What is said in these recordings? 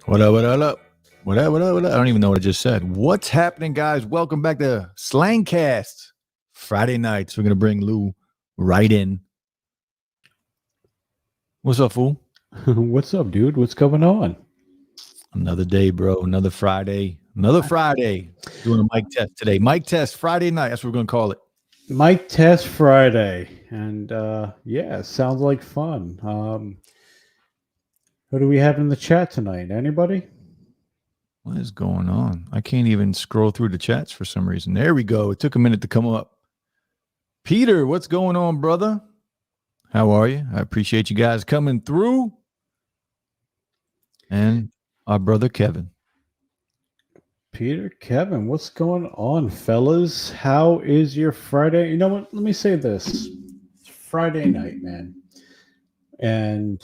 What up, what up, what up? What up, what up, what up? I don't even know what I just said. What's happening, guys? Welcome back to Slangcast. Friday nights. We're going to bring Lou right in. What's up, fool? What's up, dude? What's going on? Another day, bro. Another Friday. Another Friday. Doing a mic test today. Mic test Friday night. That's what we're going to call it. Mic test Friday. And yeah, sounds like fun. Who do we have in the chat tonight? Anybody? What is going on? I can't even scroll through the chats for some reason. There we go. It took a minute to come up. Peter, what's going on, brother? How are you? I appreciate you guys coming through. And our brother Kevin. Peter, Kevin, what's going on, fellas? How is your Friday? You know what? Let me say this. It's Friday night, man. And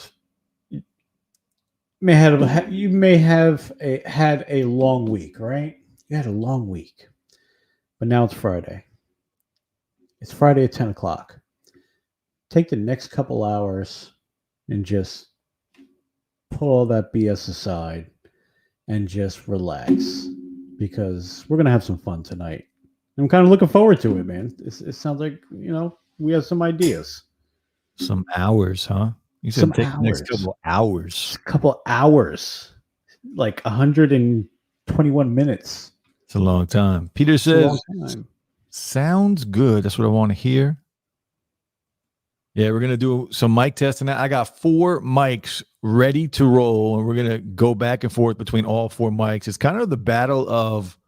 you may have had a long week, right? You had a long week. But now it's Friday. It's Friday at 10 o'clock. Take the next couple hours and just put all that BS aside and just relax, because we're going to have some fun tonight. I'm kind of looking forward to it, man. It sounds like, we have some ideas. Some hours, huh? You said take the next couple hours. Just a couple hours. Like 121 minutes. It's a long time. Peter says, sounds good. That's what I want to hear. Yeah, we're going to do some mic testing. I got 4 mics ready to roll, and we're going to go back and forth between all 4 mics. It's kind of the battle of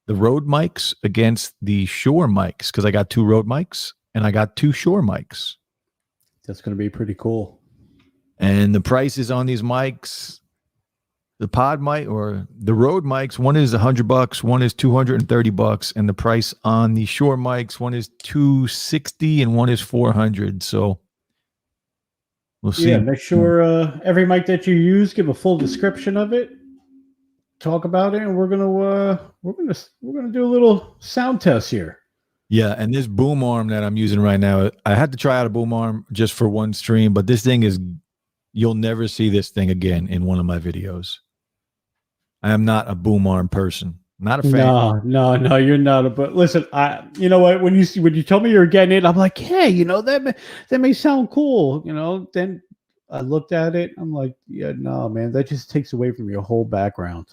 the Rode mics against the Shure mics, because I got 2 Rode mics and I got 2 Shure mics. That's going to be pretty cool. And the prices on these mics, the Podmic or the Rode mics, one is $100, one is $230, and the price on the Shure mics, one is $260 and one is $400. So we'll see. Yeah, make sure every mic that you use, give a full description of it, talk about it, and we're gonna do a little sound test here. Yeah, and this boom arm that I'm using right now, I had to try out a boom arm just for one stream, but this thing is, you'll never see this thing again in one of my videos. I am not a boom arm person. Not a fan. No, you're not. But listen, you know what? When you told me you were getting it, I'm like, hey, that may sound cool. Then I looked at it. I'm like, yeah, no, man, that just takes away from your whole background.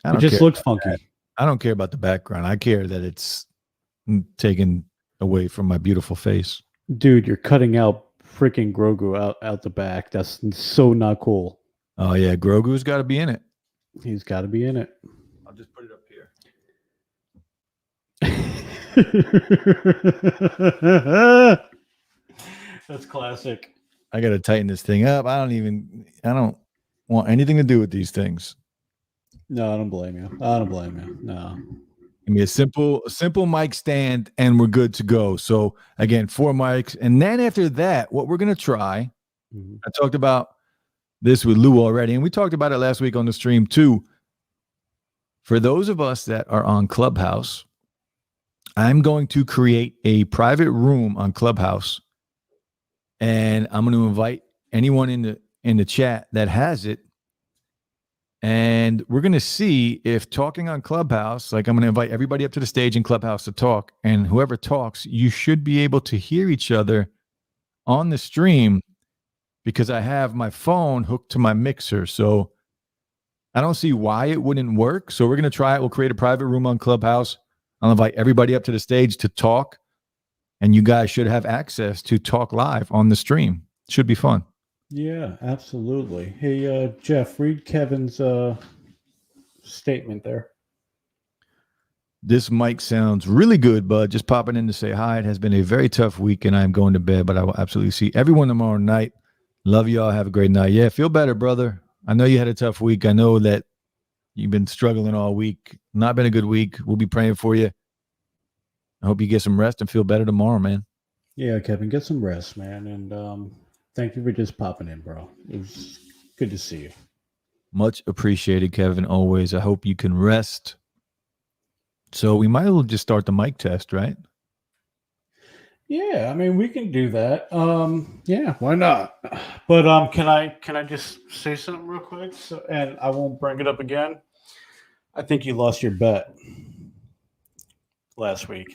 It just looks funky. That. I don't care about the background. I care that it's taken away from my beautiful face. Dude, you're cutting out freaking Grogu out the back. That's so not cool. Oh yeah, Grogu's got to be in it. He's got to be in it. I'll just put it up here. That's classic. I got to tighten this thing up. I don't want anything to do with these things. No, I don't blame you. No. Give me a simple mic stand and we're good to go. So again, 4 mics. And then after that, what we're going to try, I talked about this with Lou already, and we talked about it last week on the stream too. For those of us that are on Clubhouse, I'm going to create a private room on Clubhouse, and I'm going to invite anyone in the chat that has it. And we're going to see if talking on Clubhouse, like I'm going to invite everybody up to the stage in Clubhouse to talk, and whoever talks, you should be able to hear each other on the stream, because I have my phone hooked to my mixer. So I don't see why it wouldn't work. So we're going to try it. We'll create a private room on Clubhouse. I'll invite everybody up to the stage to talk, and you guys should have access to talk live on the stream. It should be fun. Yeah, absolutely. Hey, Jeff, read Kevin's statement there. This mic sounds really good, bud. Just popping in to say hi. It has been a very tough week, and I'm going to bed, but I will absolutely see everyone tomorrow night. Love y'all. Have a great night. Yeah, feel better, brother. I know you had a tough week. I know that you've been struggling all week. Not been a good week. We'll be praying for you. I hope you get some rest and feel better tomorrow, man. Yeah, Kevin, get some rest, man. And thank you for just popping in, bro. It was good to see you. Much appreciated, Kevin, always. I hope you can rest. So we might as well just start the mic test, right? Yeah, I mean we can do that. Yeah, why not? But can I just say something real quick? So, and I won't bring it up again. I think you lost your bet last week.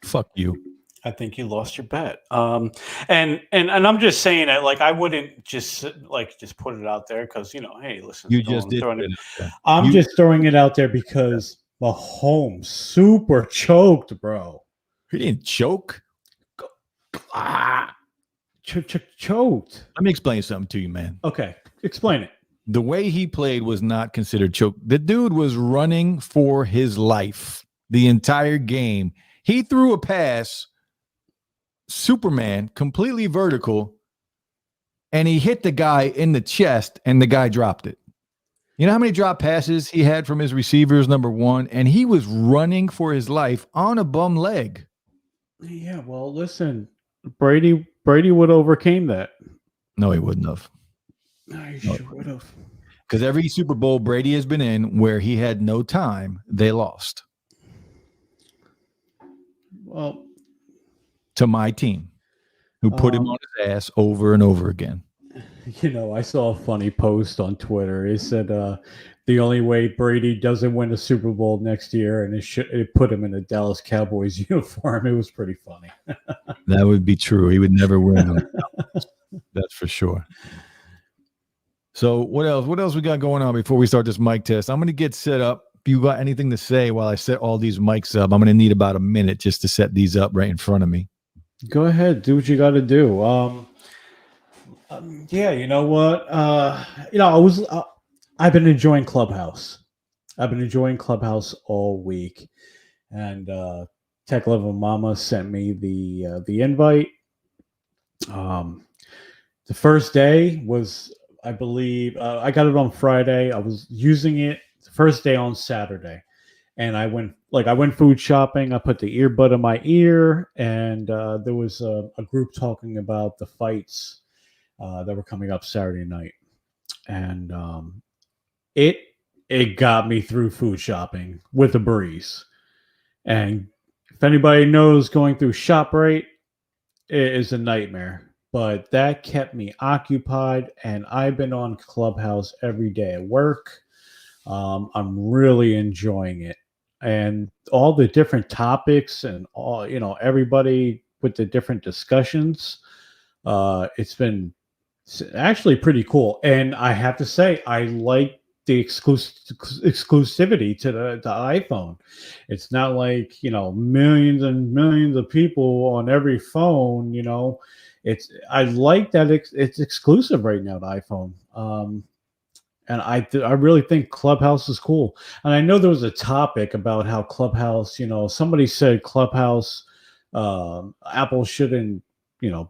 Fuck you. I think you lost your bet. And I'm just saying that, like, I wouldn't just just put it out there because hey, listen, You don't just want to did throw put any. it out there. I'm You just throwing it out there because Mahomes super choked, bro. he didn't choke. Ah, choked. Let me explain something to you, man. Okay, explain it. The way he played was not considered choke. The dude was running for his life the entire game. He threw a pass, Superman, completely vertical, and he hit the guy in the chest, and the guy dropped it. You know how many drop passes he had from his receivers, number one? And he was running for his life on a bum leg. Yeah, well, listen, Brady would have overcame that. No, he wouldn't have. I No, sure would have. because every Super Bowl Brady has been in where he had no time, they lost Well, to my team, who put him on his ass over and over again. I saw a funny post on Twitter. It said the only way Brady doesn't win a Super Bowl next year, and it put him in a Dallas Cowboys uniform. It was pretty funny. That would be true. He would never win. That's for sure. So what else? What else we got going on before we start this mic test? I'm going to get set up. If you got anything to say while I set all these mics up, I'm going to need about a minute just to set these up right in front of me. Go ahead, do what you got to do. Yeah, you know what? I've been enjoying Clubhouse. I've been enjoying Clubhouse all week, and Tech Level Mama sent me the invite. The first day was, I believe, I got it on Friday. I was using it the first day on Saturday, and I went food shopping. I put the earbud in my ear, and there was a group talking about the fights that were coming up Saturday night, and it got me through food shopping with a breeze. And if anybody knows, going through ShopRite is a nightmare. But that kept me occupied, and I've been on Clubhouse every day at work. I'm really enjoying it, and all the different topics and all everybody with the different discussions. It's been actually pretty cool, and I have to say I like the exclusivity to the iPhone. It's not like millions and millions of people on every phone. I like that it's exclusive right now to iPhone. And I really think Clubhouse is cool. And I know there was a topic about how Clubhouse, somebody said Clubhouse, Apple shouldn't,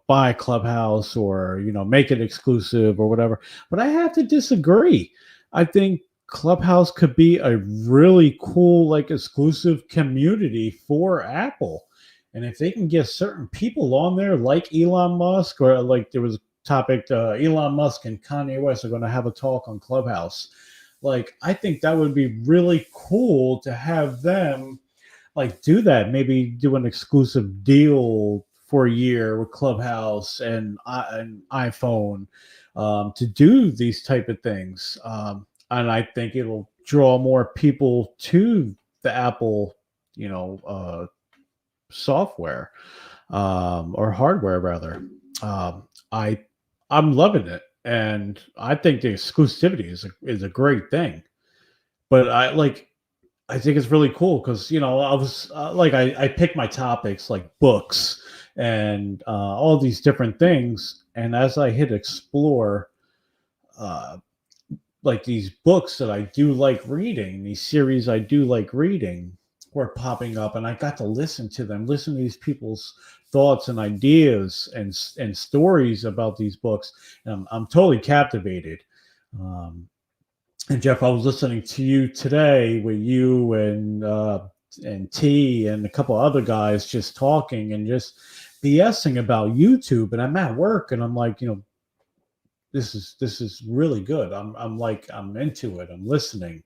buy Clubhouse or, make it exclusive or whatever. But I have to disagree. I think Clubhouse could be a really cool, like, exclusive community for Apple. And if they can get certain people on there, like Elon Musk, or like there was a topic, Elon Musk and Kanye West are going to have a talk on Clubhouse. Like, I think that would be really cool to have them like do that. Maybe do an exclusive deal for a year with Clubhouse and iPhone to do these type of things. And I think it'll draw more people to the Apple, software or hardware rather. I'm loving it, and I think the exclusivity is a great thing. But I think it's really cool because I was I pick my topics like books and all these different things, and as I hit explore, uh, like these books that I do like reading, these series I do like reading were popping up, and I got to listen to them, listen to these people's thoughts and ideas and stories about these books, and I'm totally captivated. And Jeff, I was listening to you today with you and T and a couple other guys just talking and just BSing about YouTube, and I'm at work, and I'm like, this is really good. I'm into it. I'm listening.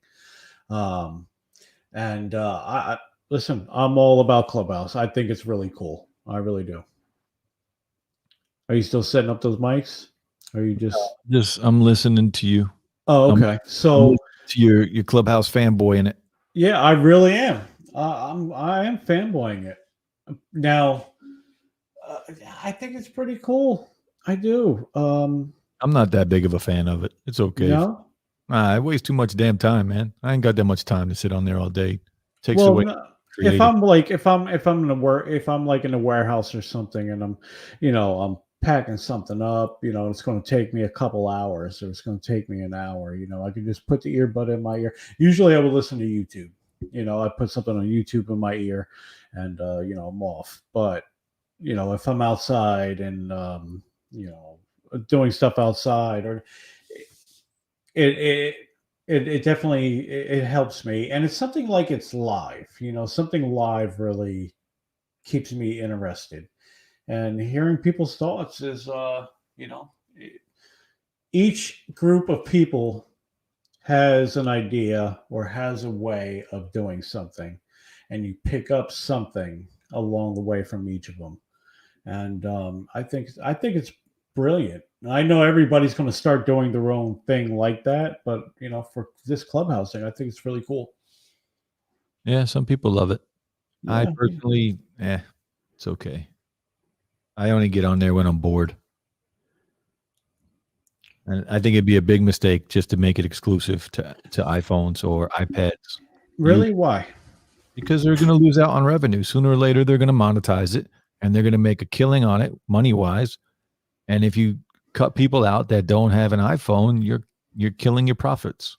And I listen. I'm all about Clubhouse. I think it's really cool. I really do. Are you still setting up those mics? Or are you just? I'm listening to you. Oh, okay. I'm So to your Clubhouse fanboy in it. yeah, I really am. I am fanboying it. Now, I think it's pretty cool. I do. I'm not that big of a fan of it. It's okay. No. It wastes too much damn time, man. I ain't got that much time to sit on there all day. Takes Well, away no, if creative. I'm like if I'm in the work if I'm like in a warehouse or something and I'm packing something up, it's going to take me a couple hours or it's going to take me an hour. I can just put the earbud in my ear. Usually, I will listen to YouTube. I put something on YouTube in my ear, and I'm off. But if I'm outside and doing stuff outside, or it it it definitely it helps me, and it's something like it's live. Something live really keeps me interested, and hearing people's thoughts is you know e- each group of people has an idea or has a way of doing something, and you pick up something along the way from each of them. And I think it's brilliant. I know everybody's going to start doing their own thing like that, but for this Clubhouse thing, I think it's really cool. Yeah, some people love it. I Yeah, personally, it's okay. I only get on there when I'm bored. And I think it'd be a big mistake just to make it exclusive to iPhones or iPads. really? Why? Because they're going to lose out on revenue. Sooner or later, they're going to monetize it and they're going to make a killing on it money wise. And if you cut people out that don't have an iPhone, you're killing your profits.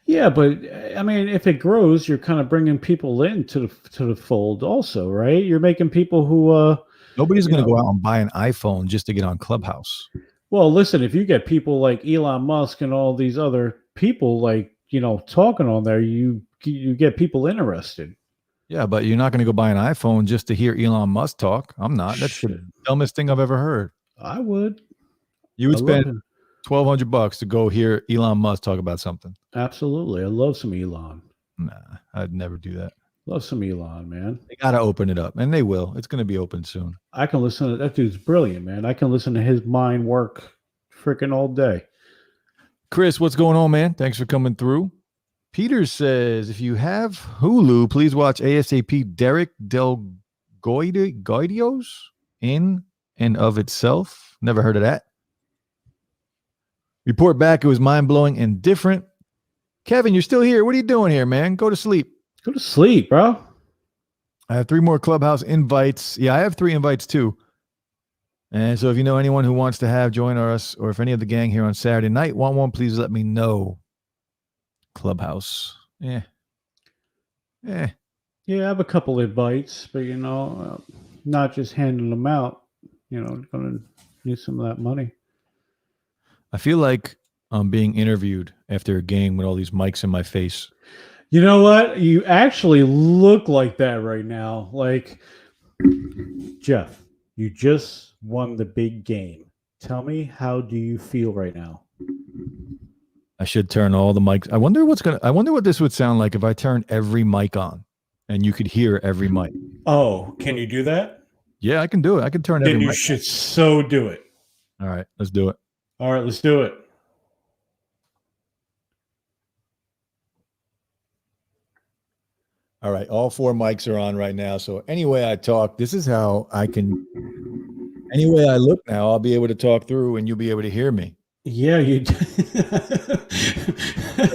Yeah, but I mean, if it grows, you're kind of bringing people into the fold, also, right? You're making people who, Nobody's you going to know, go out and buy an iPhone just to get on Clubhouse. well, listen, if you get people like Elon Musk and all these other people, like talking on there, you get people interested. Yeah, but you're not going to go buy an iPhone just to hear Elon Musk talk. I'm not. That's the Shit, dumbest thing I've ever heard. I would. You I would love spend him. $1,200 to go hear Elon Musk talk about something. Absolutely, I love some Elon. Nah, I'd never do that. Love some Elon, man. They got to open it up, and they will. It's going to be open soon. I can listen to that dude's brilliant, man. I can listen to his mind work freaking all day. Chris, what's going on, man? Thanks for coming through. Peter says, if you have Hulu, please watch ASAP Derek Del Goidios in and of itself. Never heard of that. Report back. It was mind-blowing and different. Kevin, you're still here. What are you doing here, man? Go to sleep. Go to sleep, bro. I have 3 more Clubhouse invites. Yeah, I have 3 invites too. And so if you know anyone who wants to join us, or if any of the gang here on Saturday night want one, please let me know. Clubhouse. Yeah, I have a couple invites, but not just handing them out. Gonna need some of that money. I feel like I'm being interviewed after a game with all these mics in my face. You know what? You actually look like that right now. Like, Jeff, you just won the big game. Tell me, how do you feel right now? I should turn all the mics. I wonder what this would sound like if I turn every mic on and you could hear every mic. Oh, can you do that? Yeah, I can do it. I can turn every Then you mic should so do it. on. All right, let's do it. All right, let's do it. All right, all 4 mics are on right now. So anyway I talk, this is how I can, any way I look now, I'll be able to talk through and you'll be able to hear me. Yeah, you. Does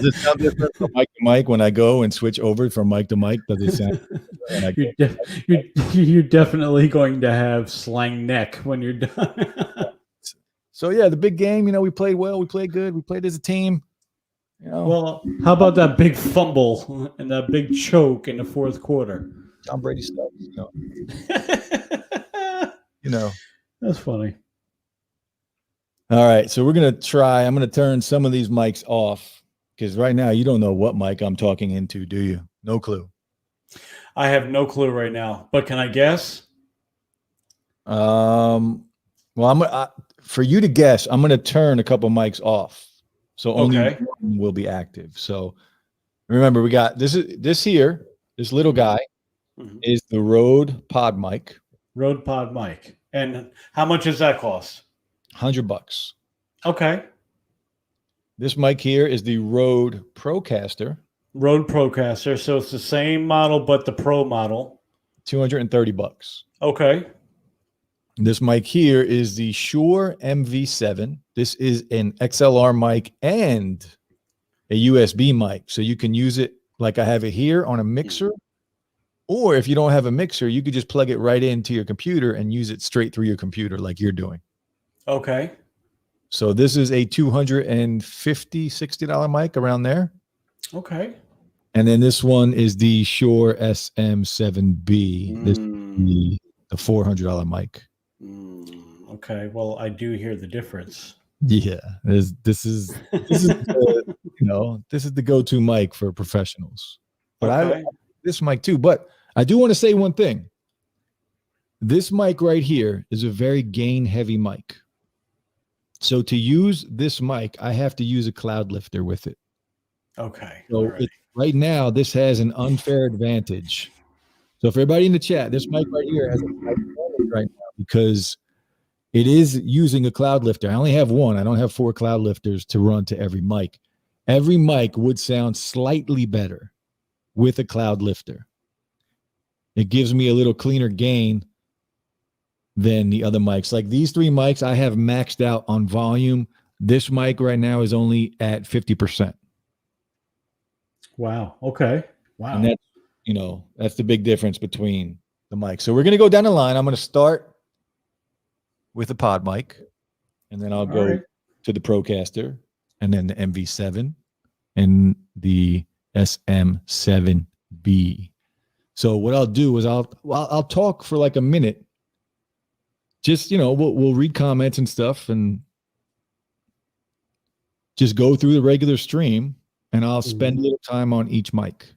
it sound different from mic to mic when I go and switch over from mic to mic? Does it sound when I go? You're definitely going to have slang neck when you're done. So yeah, the big game, we played well, we played good, we played as a team. Well, how about that big fumble and that big choke in the fourth quarter? Tom Brady stuff, That's funny. All right, so we're gonna try. I'm gonna turn some of these mics off because right now you don't know what mic I'm talking into, do you? No clue. I have no clue right now, but can I guess? Well, for you to guess, I'm gonna turn a couple mics off, so only one will be active. So remember, we got this little guy is the Rode Podmic, Rode Podmic. And how much does that cost? $100. Okay. This mic here is the Rode Procaster. Rode Procaster. So it's the same model, but the Pro model. $230. Okay. This mic here is the Shure MV7. This is an XLR mic and a USB mic. So you can use it like I have it here on a mixer. Or if you don't have a mixer, you could just plug it right into your computer and use it straight through your computer like you're doing. Okay. So this is a $250, $60 mic around there. Okay. And then this one is the Shure SM7B. This is the $400 mic. Okay. Well, I do hear the difference. Yeah. This is the, this is the go-to mic for professionals. But I like this mic too. But I do want to say one thing. This mic right here is a very gain-heavy mic. So to use this mic, I have to use a cloud lifter with it. Okay. So right now, this has an unfair advantage. So for everybody in the chat, this mic right here has a advantage right now because it is using a cloud lifter. I only have one. I don't have 4 cloud lifters to run to every mic. Every mic would sound slightly better with a cloud lifter. It gives me a little cleaner gain than the other mics. Like these 3 mics, I have maxed out on volume. This mic right now is only at 50%. Wow. Okay. Wow. And that's, that's the big difference between the mics. So we're going to go down the line. I'm going to start with the Podmic, and then I'll go to the Procaster, and then the MV7 and the SM7B. So what I'll do is I'll talk for like a minute. Just, we'll read comments and stuff and just go through the regular stream, and I'll spend a little time on each mic.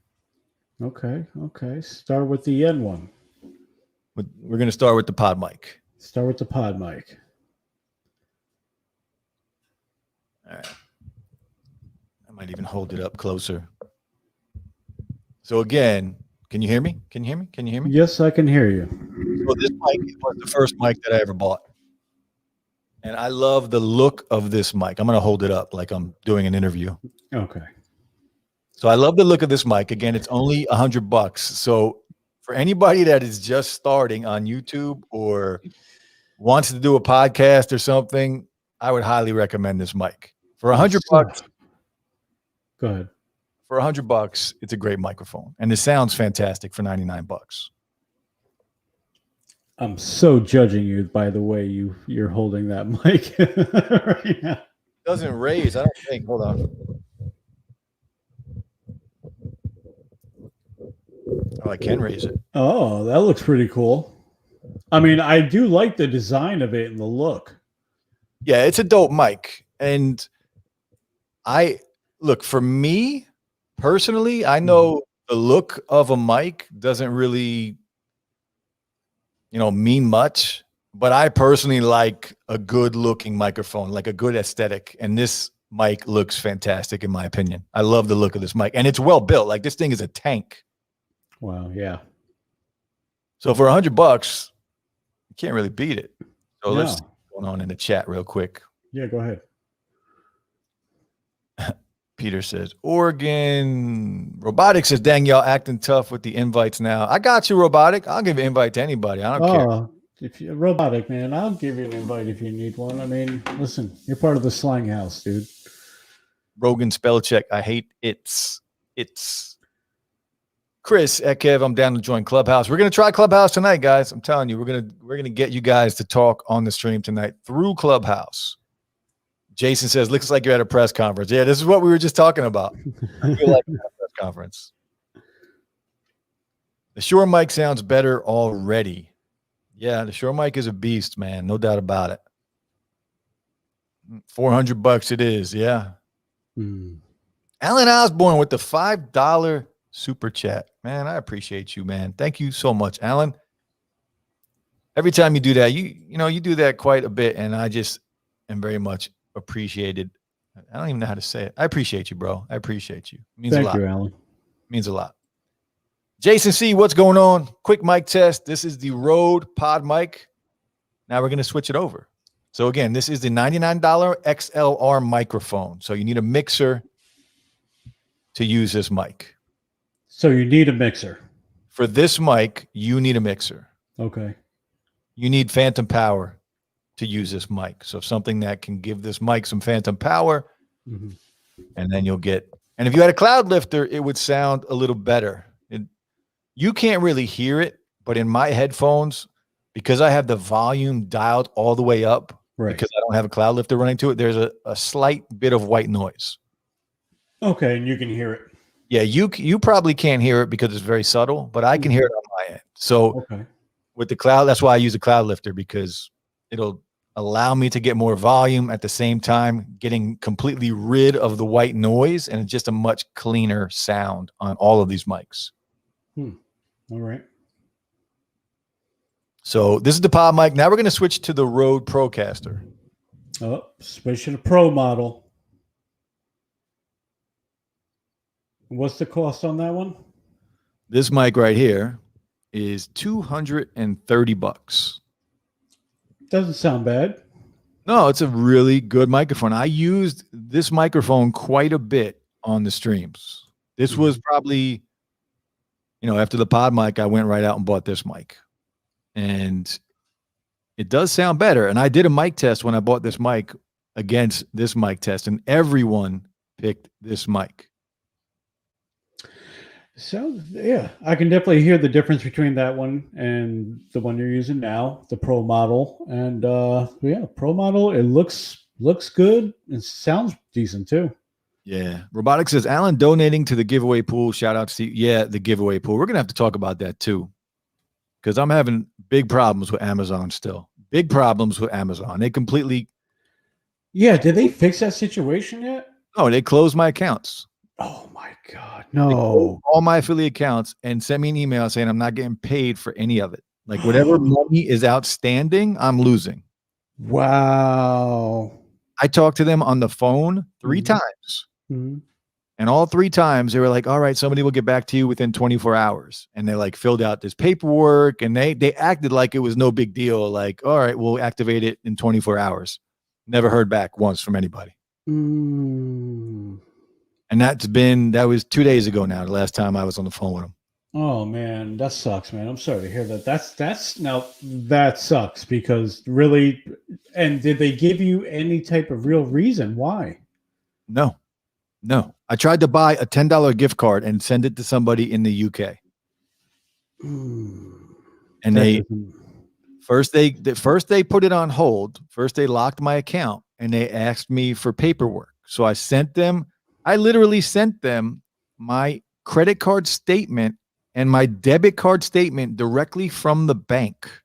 Okay. Okay. Start with the N one. We're going to start with the Podmic. Start with the Podmic. All right. I might even hold it up closer. So again, can you hear me? Can you hear me? Can you hear me? Yes, I can hear you. So this mic was the first mic that I ever bought. And I love the look of this mic. I'm going to hold it up like I'm doing an interview. Okay. So I love the look of this mic. Again, it's only $100. So for anybody that is just starting on YouTube or wants to do a podcast or something, I would highly recommend this mic. For $100, go ahead. For $100, it's a great microphone, and it sounds fantastic for $99. I'm so judging you by the way you're holding that mic right now. It doesn't raise, I don't think. Hold on. Oh, I can raise it. Oh, that looks pretty cool. I mean, I do like the design of it and the look. Yeah, it's a dope mic. And for me personally, I know the look of a mic doesn't really, mean much, but I personally like a good looking microphone, like a good aesthetic. And this mic looks fantastic in my opinion. I love the look of this mic, and it's well built. Like this thing is a tank. Wow. Yeah. So for $100, you can't really beat it. So let's see what's going on in the chat real quick. Yeah, go ahead. Peter says, Oregon. Robotic says, dang, y'all acting tough with the invites now. I got you, Robotic. I'll give an invite to anybody. I don't care. If you're Robotic, man, I'll give you an invite if you need one. I mean, listen, you're part of the slang house, dude. Rogan spell check. I hate it's. Chris, Kev, I'm down to join Clubhouse. We're gonna try Clubhouse tonight, guys. I'm telling you, we're gonna get you guys to talk on the stream tonight through Clubhouse. Jason says, looks like you're at a press conference. Yeah, this is what we were just talking about. I feel like I'm at a press conference. The Shure mic sounds better already. Yeah, the Shure mic is a beast, man. No doubt about it. $400 it is. Yeah. Alan Osborne with the $5 super chat. Man, I appreciate you, man. Thank you so much, Alan. Every time you do that, you do that quite a bit, and I just am very much appreciated. I don't even know how to say it. I appreciate you, bro. I appreciate you. It means a lot. Thank you, Alan. It means a lot. Jason C, what's going on? Quick mic test. This is the Rode Podmic. Now we're going to switch it over. So again, this is the $99 XLR microphone. So you need a mixer to use this mic. So you need a mixer. For this mic, you need a mixer. Okay. You need phantom power to use this mic. So something that can give this mic some phantom power, and then you'll get, and if you had a cloud lifter, it would sound a little better. You can't really hear it, but in my headphones, because I have the volume dialed all the way up, because I don't have a cloud lifter running to it, there's a slight bit of white noise. Okay, and you can hear it. Yeah, you probably can't hear it because it's very subtle, but I can hear it on my end. So with the cloud, that's why I use a cloud lifter, because it'll allow me to get more volume at the same time, getting completely rid of the white noise, and it's just a much cleaner sound on all of these mics. All right. So this is the Podmic. Now we're going to switch to the Rode Procaster. Oh, switch to the Pro model. What's the cost on that one? This mic right here is $230. Doesn't sound bad. No, it's a really good microphone. I used this microphone quite a bit on the streams. This was probably, after the Podmic, I went right out and bought this mic. And it does sound better. And I did a mic test when I bought this mic against this mic test, and everyone picked this mic. So, yeah, I can definitely hear the difference between that one and the one you're using now, the Pro model. And Pro model, it looks good and sounds decent too. Yeah. Robotics says, Alan donating to the giveaway pool. Shout out to you. Yeah, the giveaway pool. We're going to have to talk about that too, because I'm having big problems with Amazon still. Big problems with Amazon. They completely. Yeah. Did they fix that situation yet? No, they closed my accounts. Oh my God. No. All my affiliate accounts and sent me an email saying I'm not getting paid for any of it. Like whatever money is outstanding, I'm losing. Wow. I talked to them on the phone 3 times. And all 3 times they were like, all right, somebody will get back to you within 24 hours. And they like filled out this paperwork, and they acted like it was no big deal. Like, all right, we'll activate it in 24 hours. Never heard back once from anybody. And that was 2 days ago now, the last time I was on the phone with them. Oh man, that sucks, man. I'm sorry to hear that. That sucks, because really, and did they give you any type of real reason why? No. I tried to buy a $10 gift card and send it to somebody in the UK. And they put it on hold. First they locked my account and they asked me for paperwork. So I literally sent them my credit card statement and my debit card statement directly from the bank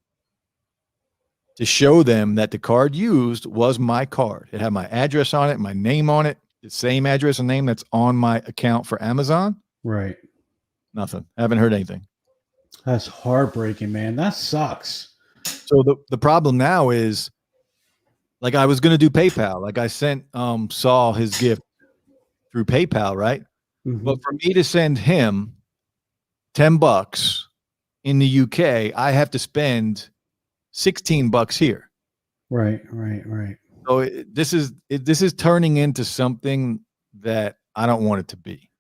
to show them that the card used was my card. It had my address on it, my name on it, the same address and name that's on my account for Amazon. Right. Nothing. Haven't heard anything. That's heartbreaking, man. That sucks. So the problem now is, like, I was going to do PayPal. Like I sent Saul his gift through PayPal, right? But for me to send him $10 in the UK, I have to spend $16 here. Right. So this is turning into something that I don't want it to be.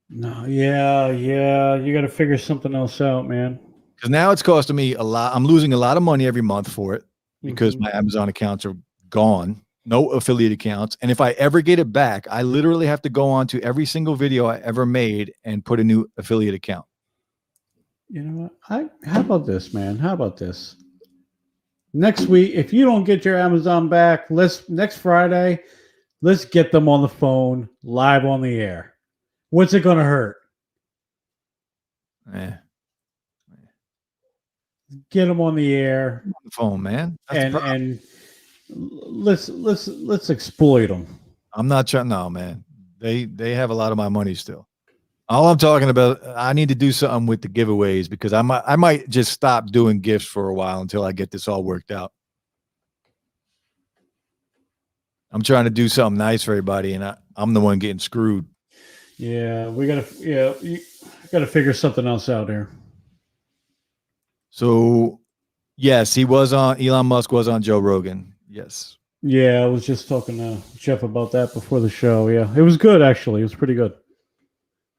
No, yeah, you got to figure something else out, man. Because now it's costing me a lot. I'm losing a lot of money every month for it because my Amazon accounts are gone. No affiliate accounts. And if I ever get it back, I literally have to go on to every single video I ever made and put a new affiliate account. You know what? How about this, man? How about this? Next week, if you don't get your Amazon back, next Friday, let's get them on the phone live on the air. What's it going to hurt? Get them on the air. On the phone, man. And let's exploit them. I'm not trying. No, man. They have a lot of my money still. All I'm talking about, I need to do something with the giveaways, because I might just stop doing gifts for a while until I get this all worked out. I'm trying to do something nice for everybody, and I'm the one getting screwed. Yeah, we gotta. Yeah, got to figure something else out here. So, yes, he was on. Elon Musk was on Joe Rogan. Yes. Yeah, I was just talking to Jeff about that before the show. Yeah, it was good actually. It was pretty good.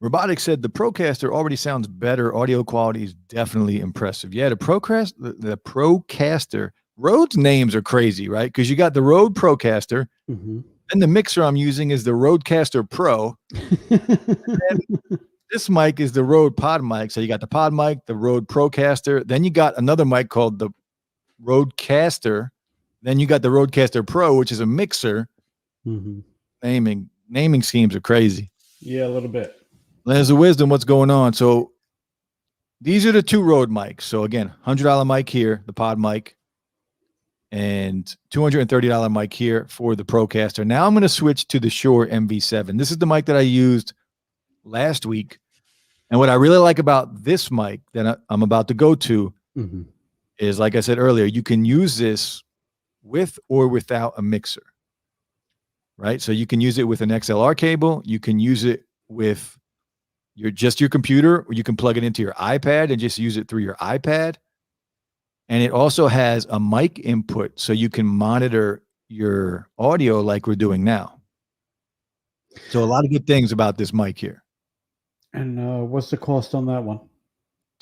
Robotics said the Procaster already sounds better. Audio quality is definitely impressive. Yeah, the Procaster. Rode's names are crazy, right? Because you got the Rode Procaster, and the mixer I'm using is the Rodecaster Pro. This mic is the Rode Podmic. So you got the Podmic, the Rode Procaster. Then you got another mic called the Rodecaster. Then you got the Rodecaster Pro, which is a mixer. Naming schemes are crazy. Yeah, a little bit. Lens of wisdom, what's going on? So these are the two Rode mics. So again, $100 mic here, the pod mic, and $230 mic here for the Procaster. Now I'm going to switch to the Shure MV7. This is the mic that I used last week. And what I really like about this mic that I'm about to go to is, like I said earlier, you can use this with or without a mixer, right? So you can use it with an XLR cable. You can use it with your computer, or you can plug it into your iPad and just use it through your iPad. And it also has a mic input, so you can monitor your audio like we're doing now. So a lot of good things about this mic here. And what's the cost on that one?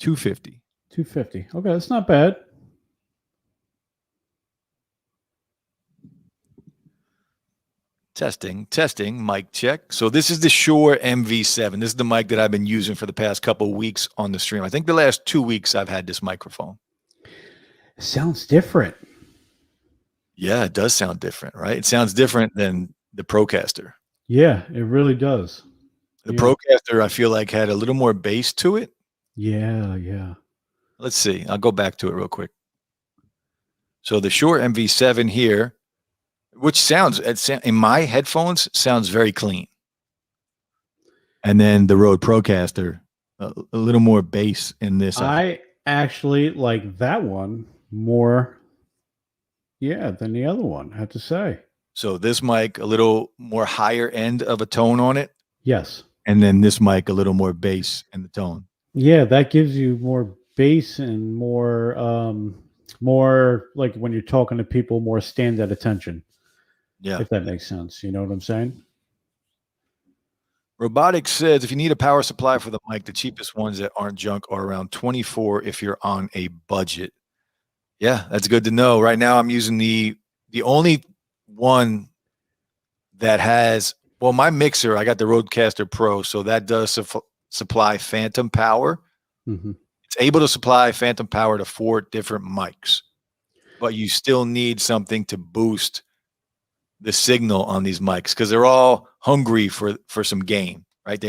$250. $250. Okay, that's not bad. Testing, mic check. So this is the Shure MV7. This is the mic that I've been using for the past couple of weeks on the stream. I think the last 2 weeks I've had this microphone. It sounds different. Yeah, it does sound different, right? It sounds different than the Procaster. Yeah, it really does. The Procaster, I feel like, had a little more bass to it. Yeah. Let's see. I'll go back to it real quick. So the Shure MV7 here, which sounds, in my headphones, sounds very clean. And then the Rode Procaster, a little more bass in this. I actually like that one more, than the other one, I have to say. So this mic, a little more higher end of a tone on it. Yes. And then this mic, a little more bass in the tone. Yeah, that gives you more bass and more like when you're talking to people, more stand at attention. Yeah. If that makes sense. You know what I'm saying? Robotics says if you need a power supply for the mic, the cheapest ones that aren't junk are around $24 if you're on a budget. Yeah, that's good to know. Right now I'm using the only one that has, well, my mixer, I got the Rodecaster Pro, so that does supply phantom power. It's able to supply phantom power to 4 different mics, but you still need something to boost the signal on these mics because they're all hungry for some gain, right?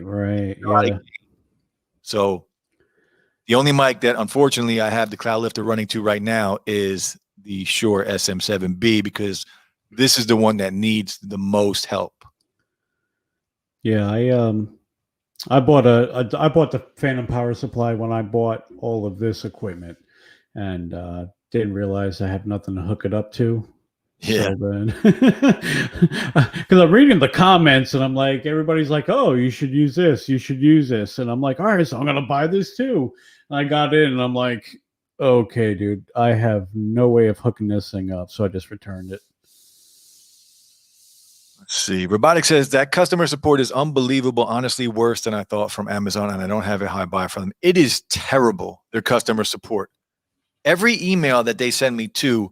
Right. Yeah. So the only mic that unfortunately I have the Cloud Lifter running to right now is the Shure SM7B because this is the one that needs the most help. Yeah, I bought the phantom power supply when I bought all of this equipment, and didn't realize I have nothing to hook it up to. Yeah. So then, because I'm reading the comments and I'm like, everybody's like, "Oh, you should use this. You should use this," and I'm like, "All right, so I'm gonna buy this too." And I got in and I'm like, "Okay, dude, I have no way of hooking this thing up," so I just returned it. Let's see. Robotic says that customer support is unbelievable. Honestly, worse than I thought from Amazon, and I don't have a high buy from them. It is terrible, their customer support. Every email that they send me to,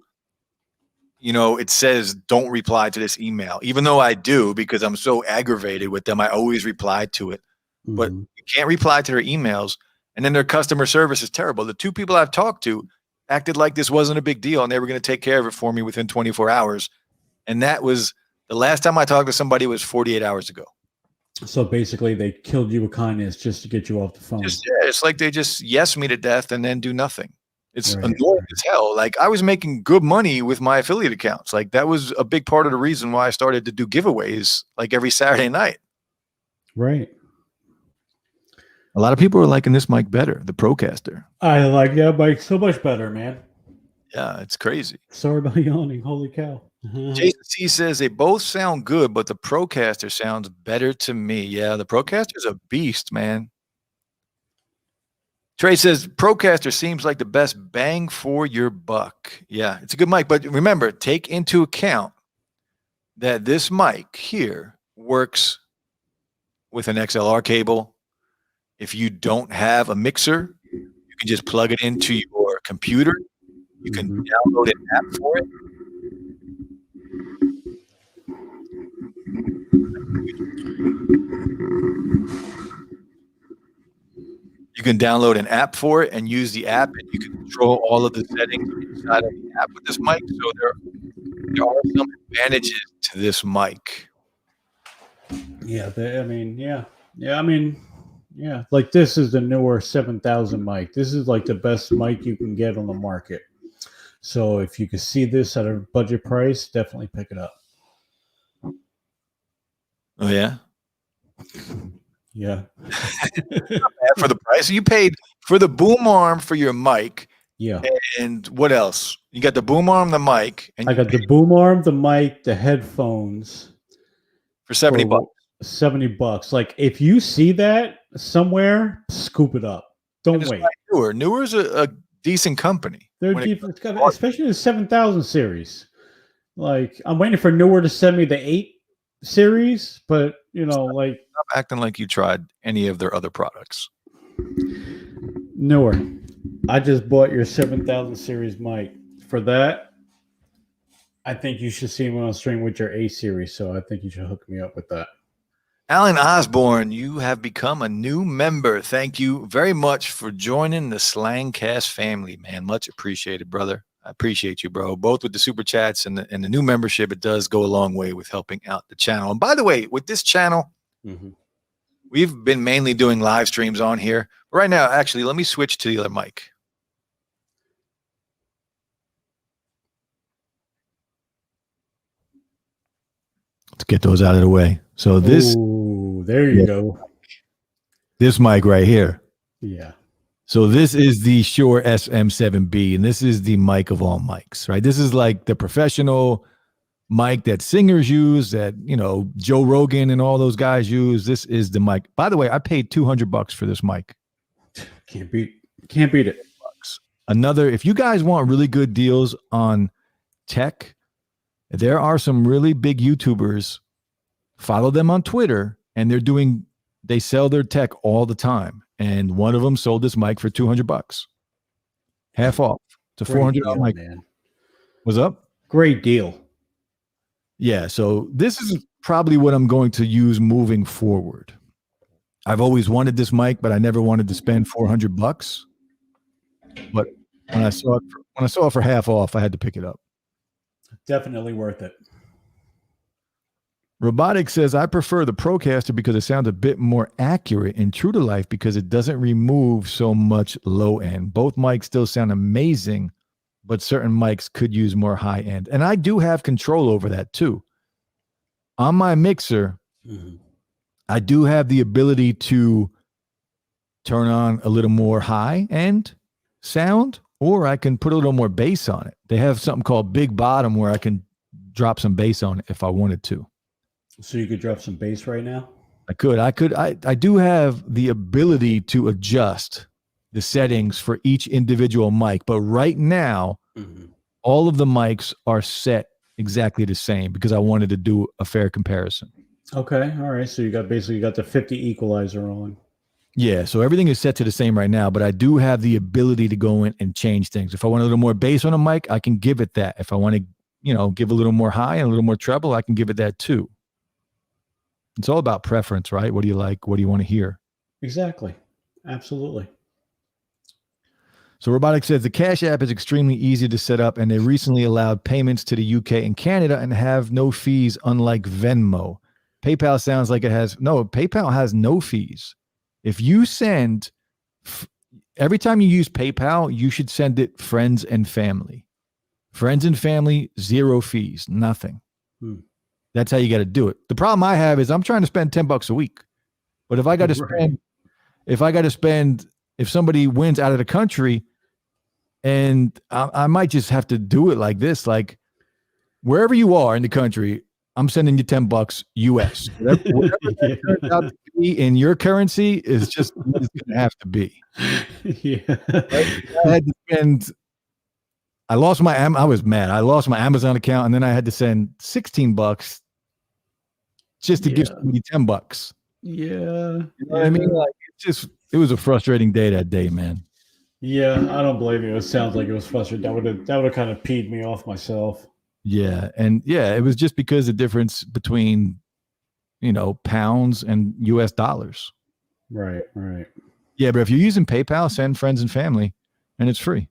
it says don't reply to this email, even though I do because I'm so aggravated with them. I always reply to it, but you can't reply to their emails. And then their customer service is terrible. The 2 people I've talked to acted like this wasn't a big deal and they were going to take care of it for me within 24 hours. And that was the last time I talked to somebody was 48 hours ago. So basically they killed you with kindness just to get you off the phone. It's like they just yes me to death and then do nothing. It's annoying as hell. Like I was making good money with my affiliate accounts. Like that was a big part of the reason why I started to do giveaways like every Saturday night. Right. A lot of people are liking this mic better, the Procaster. I like that mic so much better, man. Yeah, it's crazy. Sorry about yawning. Holy cow. Jason C says they both sound good, but the Procaster sounds better to me. Yeah, the Procaster is a beast, man. Trey says Procaster seems like the best bang for your buck. Yeah, it's a good mic, but remember, take into account that this mic here works with an XLR cable. If you don't have a mixer, you can just plug it into your computer. You can download an app for it. You can download an app for it and use the app, and you can control all of the settings inside of the app with this mic. So there are some advantages to this mic. Yeah, like this is the newer 7000 mic. This is like the best mic you can get on the market. So if you can see this at a budget price, definitely pick it up. Oh yeah. Yeah. Not bad for the price. You paid for the boom arm for your mic. Yeah. And what else? You got the boom arm, the mic. And I got the boom arm, the mic, the headphones. For $70. $70. Like if you see that somewhere, scoop it up. Don't wait. Newer. Newer's a decent company. They're deep, especially the 7000 series. Like I'm waiting for Newer to send me the 8 series, but stop acting like you tried any of their other products. Newer, I just bought your 7000 series mic. For that, I think you should see me on stream with your A series, so I think you should hook me up with that. Alan Osborne, you have become a new member. Thank you very much for joining the Slangcast family, man. Much appreciated, brother. I appreciate you, bro. Both with the super chats and the new membership, it does go a long way with helping out the channel. And by the way, with this channel, we've been mainly doing live streams on here. Right now, actually, let me switch to the other mic. Let's get those out of the way. So this, there you go. This mic right here. Yeah. So this is the Shure SM7B, and this is the mic of all mics, right? This is like the professional mic that singers use, that, Joe Rogan and all those guys use. This is the mic. By the way, I paid $200 for this mic. Can't beat it. Another, if you guys want really good deals on tech, there are some really big YouTubers. Follow them on Twitter, and they sell their tech all the time. And one of them sold this mic for $200, half off. It's a $400 mic. Man. What's up? Great deal. Yeah. So this is probably what I'm going to use moving forward. I've always wanted this mic, but I never wanted to spend $400. But when I saw it for half off, I had to pick it up. Definitely worth it. Robotic says, I prefer the Procaster because it sounds a bit more accurate and true to life because it doesn't remove so much low end. Both mics still sound amazing, but certain mics could use more high end. And I do have control over that too. On my mixer, I do have the ability to turn on a little more high end sound, or I can put a little more bass on it. They have something called Big Bottom where I can drop some bass on it if I wanted to. So you could drop some bass right now? I could. I do have the ability to adjust the settings for each individual mic, but right now, all of the mics are set exactly the same because I wanted to do a fair comparison. Okay. All right. So you got the 50 equalizer on. Yeah. So everything is set to the same right now, but I do have the ability to go in and change things. If I want a little more bass on a mic, I can give it that. If I want to, give a little more high and a little more treble, I can give it that too. It's all about preference, right? What do you like? What do you want to hear? Exactly. Absolutely. So Robotic says the Cash App is extremely easy to set up, and they recently allowed payments to the UK and Canada and have no fees, unlike Venmo. PayPal sounds like PayPal has no fees. If you send, every time you use PayPal, you should send it friends and family. Friends and family, 0 fees, nothing. That's how you got to do it. The problem I have is I'm trying to spend $10 a week, but if I got to spend, if somebody wins out of the country, and I might just have to do it like this, like wherever you are in the country, I'm sending you $10 US. Whatever that turns out to USD in your currency is just what it's going to have to be. Yeah. Right? I had to spend. I lost my. I was mad. I lost my Amazon account, and then I had to send $16 just to give somebody $10. Yeah. You know what I mean? Like it was a frustrating day that day, man. Yeah, I don't blame you. It sounds like it was frustrating. That would have kind of peed me off myself. Yeah, and yeah, it was just because the difference between pounds and US dollars. Right. Yeah, but if you're using PayPal, send friends and family, and it's free.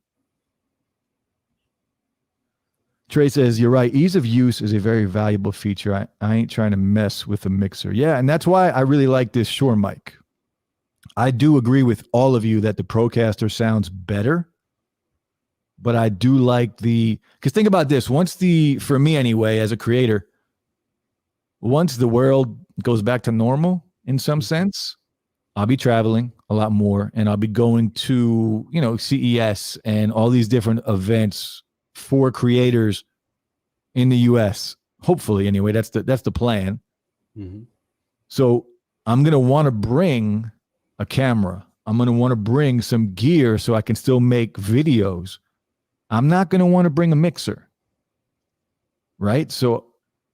Trey says, you're right. Ease of use is a very valuable feature. I ain't trying to mess with the mixer. Yeah, and that's why I really like this Shure mic. I do agree with all of you that the Procaster sounds better, but I do like because think about this. For me anyway, as a creator, once the world goes back to normal in some sense, I'll be traveling a lot more, and I'll be going to, CES and all these different events for creators in the US. Hopefully, anyway, that's the plan. Mm-hmm. So I'm going to want to bring a camera. I'm going to want to bring some gear so I can still make videos. I'm not going to want to bring a mixer. Right? So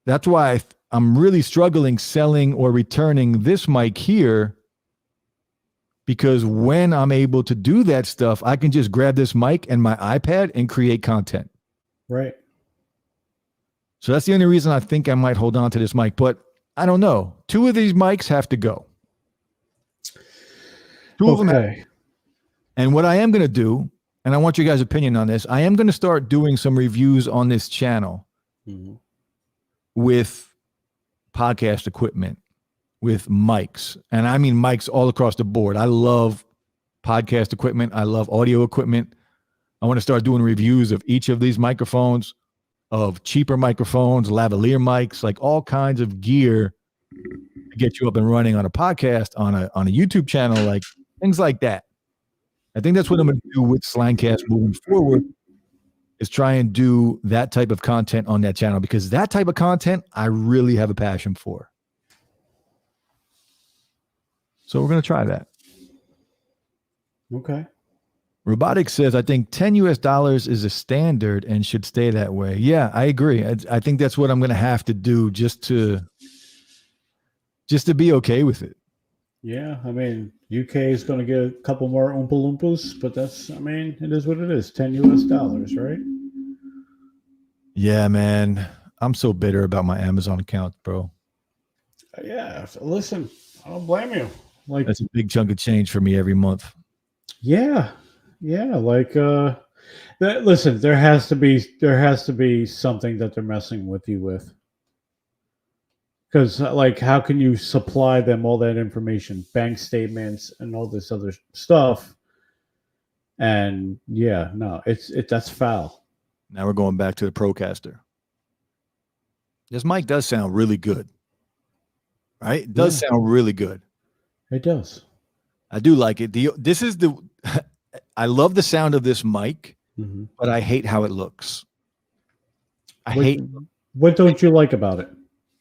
that's why I'm really struggling selling or returning this mic here, because when I'm able to do that stuff, I can just grab this mic and my iPad and create content. Right. So that's the only reason I think I might hold on to this mic, but I don't know. 2 of these mics have to go. 2 of them have. And what I am going to do, and I want your guys' opinion on this, I am going to start doing some reviews on this channel with podcast equipment, with mics. And I mean mics all across the board. I love podcast equipment. I love audio equipment. I want to start doing reviews of each of these microphones, of cheaper microphones, lavalier mics, like all kinds of gear to get you up and running on a podcast, on a YouTube channel, like things like that. I think that's what I'm going to do with Slangcast moving forward, is try and do that type of content on that channel, because that type of content I really have a passion for. So we're going to try that. Okay. Robotics says, I think $10 is a standard and should stay that way. Yeah, I agree. I think that's what I'm going to have to do just to be okay with it. Yeah, I mean, UK is going to get a couple more Oompa Loompas, but it is what it is. $10, right? Yeah, man. I'm so bitter about my Amazon account, bro. Yeah, listen, I don't blame you. Like, that's a big chunk of change for me every month. Yeah. Like, listen, there has to be something that they're messing with you with. Because, like, how can you supply them all that information, bank statements, and all this other stuff? And yeah, no, that's foul. Now we're going back to the Procaster. This mic does sound really good, right? It does sound really good. It does. I do like it. I love the sound of this mic, but I hate how it looks. What don't you like about it?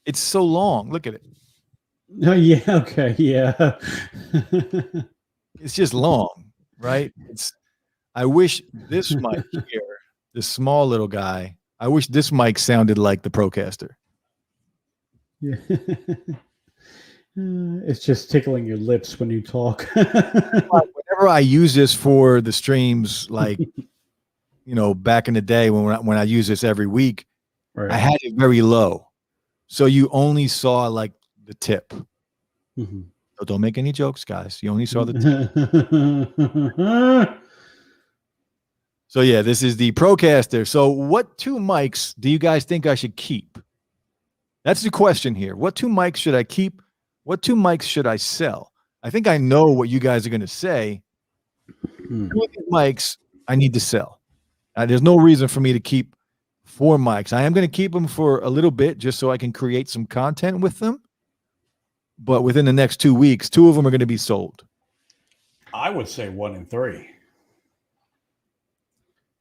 It's so long. Look at it. Oh, yeah. Okay. Yeah. It's just long, right? I wish this mic here, this small little guy, I wish this mic sounded like the Procaster. Yeah. It's just tickling your lips when you talk. Whenever I use this for the streams, like, back in the day when I use this every week, right, I had it very low. So you only saw like the tip. So don't make any jokes, guys. You only saw the tip. So yeah, this is the Procaster. So what 2 mics do you guys think I should keep? That's the question here. What 2 mics should I keep? What 2 mics should I sell? I think I know what you guys are going to say. 2 of these mics I need to sell. There's no reason for me to keep 4 mics. I am going to keep them for a little bit just so I can create some content with them. But within the next 2 weeks, 2 of them are going to be sold. I would say 1 and 3.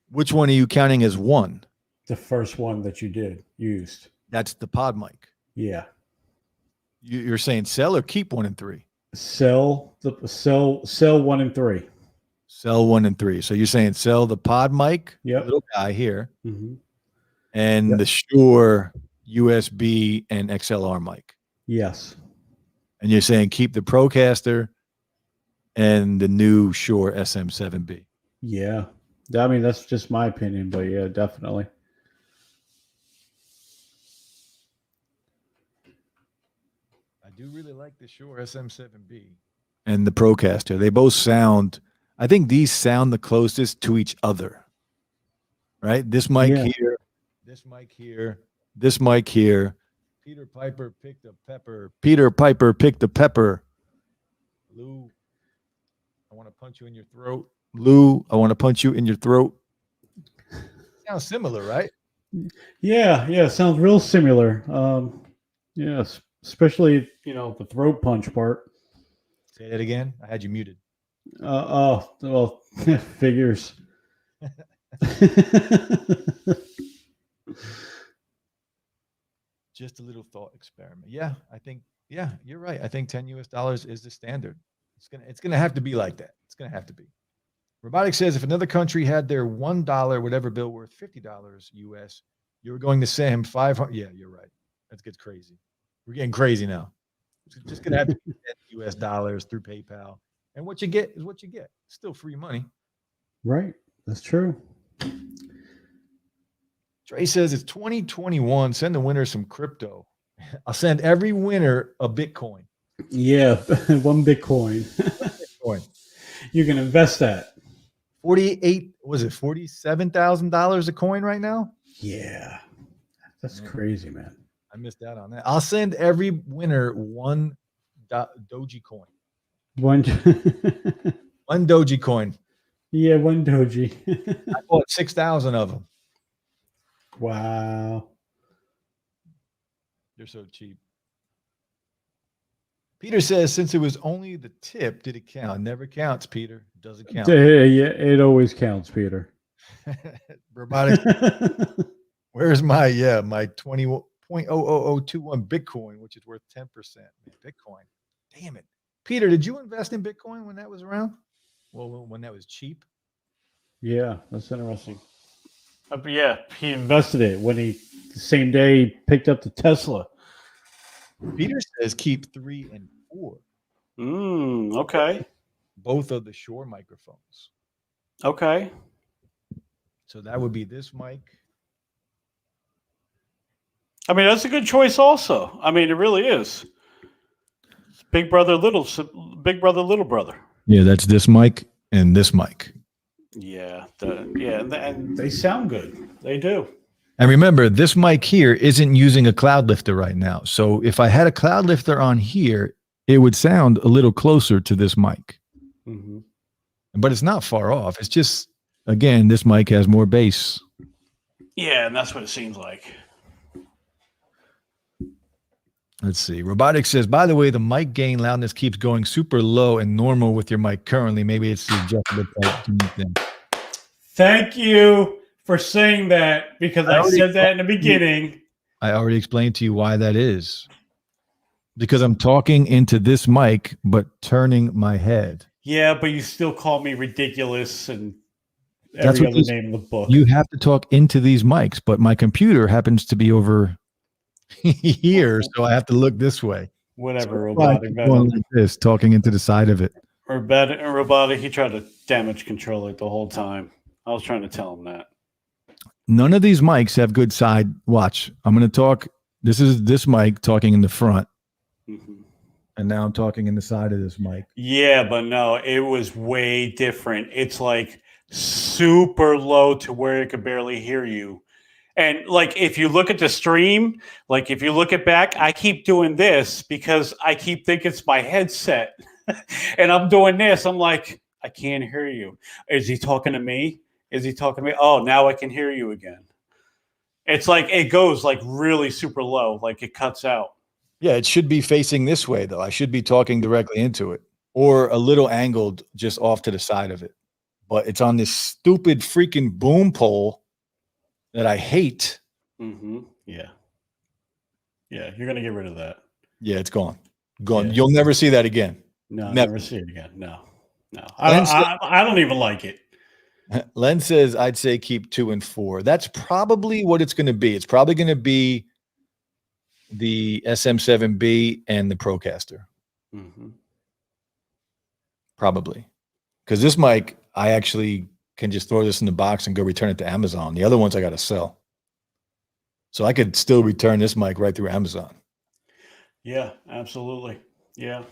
Which one are you counting as 1? The first one that you used. That's the Podmic. Yeah. You're saying sell or keep 1 and 3? Sell 1 and 3. Sell 1 and 3. So you're saying sell the Podmic, Yep. little guy here, Mm-hmm. and Yep. the Shure USB and XLR mic. Yes. And you're saying keep the Procaster and the new Shure SM7B. Yeah. I mean, that's just my opinion, but yeah, definitely. I do really like the Shure SM7B and the Procaster. They both sound, I think these sound the closest to each other, right? This mic here, this mic here, this mic here. Peter Piper picked a pepper. Peter Piper picked a pepper. Lou, I want to punch you in your throat. Lou, I want to punch you in your throat. Sounds similar, right? Yeah, sounds real similar. Yes, especially the throat punch part. Say that again. I had you muted. Well, figures. Just a little thought experiment. Yeah, I think. Yeah, you're right. I think $10 is the standard. It's gonna have to be like that. It's gonna have to be. Robotics says if another country had their $1 whatever bill worth $50 US, you were going to send him 500. Yeah, you're right. That gets crazy. We're getting crazy now. It's just gonna have to be US dollars through PayPal, and what you get is what you get. Still free money. Right, that's true. Trey says it's 2021. Send the winner some crypto. I'll send every winner a Bitcoin. Yeah, 1 Bitcoin. Bitcoin. You can invest that. 48, was it $47,000 a coin right now? Yeah, that's crazy, man. I missed out on that. I'll send every winner one Doji coin. One Doji coin. Yeah, 1 Doji. I bought 6,000 of them. Wow. You're so cheap. Peter says, since it was only the tip, did it count? Never counts, Peter. It doesn't count. Yeah, it always counts, Peter. Robotic. Where's my 20.00021 Bitcoin, which is worth 10%? Bitcoin. Damn it. Peter, did you invest in Bitcoin when that was around? Well, when that was cheap? Yeah, that's interesting. But yeah, he invested it when the same day he picked up the Tesla. Peter says keep 3 and 4. Okay. Both of the Shure microphones. Okay. So that would be this mic. I mean, that's a good choice also. I mean, it really is. Big brother, little brother. Yeah, that's this mic and this mic. Yeah, and they sound good. They do. And remember, this mic here isn't using a cloud lifter right now. So if I had a cloud lifter on here, it would sound a little closer to this mic. Mm-hmm. But it's not far off. It's just, again, this mic has more bass. Yeah, and that's what it seems like. Let's see. Robotics says, by the way, the mic gain loudness keeps going super low and normal with your mic currently. Maybe it's the adjustable thing. Thank you for saying that, because I said that in the beginning. I already explained to you why that is. Because I'm talking into this mic, but turning my head. Yeah, but you still call me ridiculous and every other name in the book. You have to talk into these mics, but my computer happens to be over here, so I have to look this way. Whatever, so Robotic. Like this, talking into the side of it. Robotic, he tried to damage control it the whole time. I was trying to tell him that. None of these mics have good side. Watch. I'm going to talk. This is this mic talking in the front. Mm-hmm. And now I'm talking in the side of this mic. Yeah, but no, it was way different. It's like super low to where it could barely hear you. And like, if you look at the stream, like if you look at back, I keep doing this because I keep thinking it's my headset. And I'm doing this. I'm like, I can't hear you. Is he talking to me? Is he talking to me? Oh, now I can hear you again. It's like, it goes like really super low, like it cuts out. Yeah, it should be facing this way, though. I should be talking directly into it, or a little angled just off to the side of it. But it's on this stupid freaking boom pole that I hate. Mm-hmm. Yeah. Yeah, you're going to get rid of that. Yeah, it's gone. Gone. Yeah. You'll never see that again. No, Never. never see it again. No. Len, I don't even like it. Len says, I'd say keep 2 and 4. That's probably what it's going to be. It's probably going to be the SM7B and the Procaster. Mm-hmm. Probably. Because this mic, I actually can just throw this in the box and go return it to Amazon. The other ones I got to sell. So I could still return this mic right through Amazon. Yeah, absolutely. Yeah.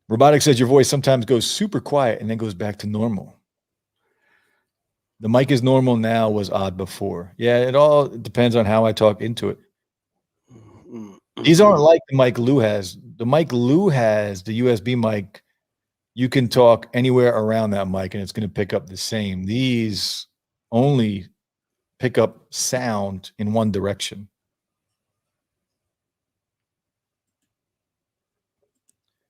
Robotic says your voice sometimes goes super quiet and then goes back to normal. The mic is normal now, was odd before. Yeah, it all depends on how I talk into it. These aren't like the mic Lou has. The mic Lou has, the USB mic, you can talk anywhere around that mic and it's going to pick up the same. These only pick up sound in one direction.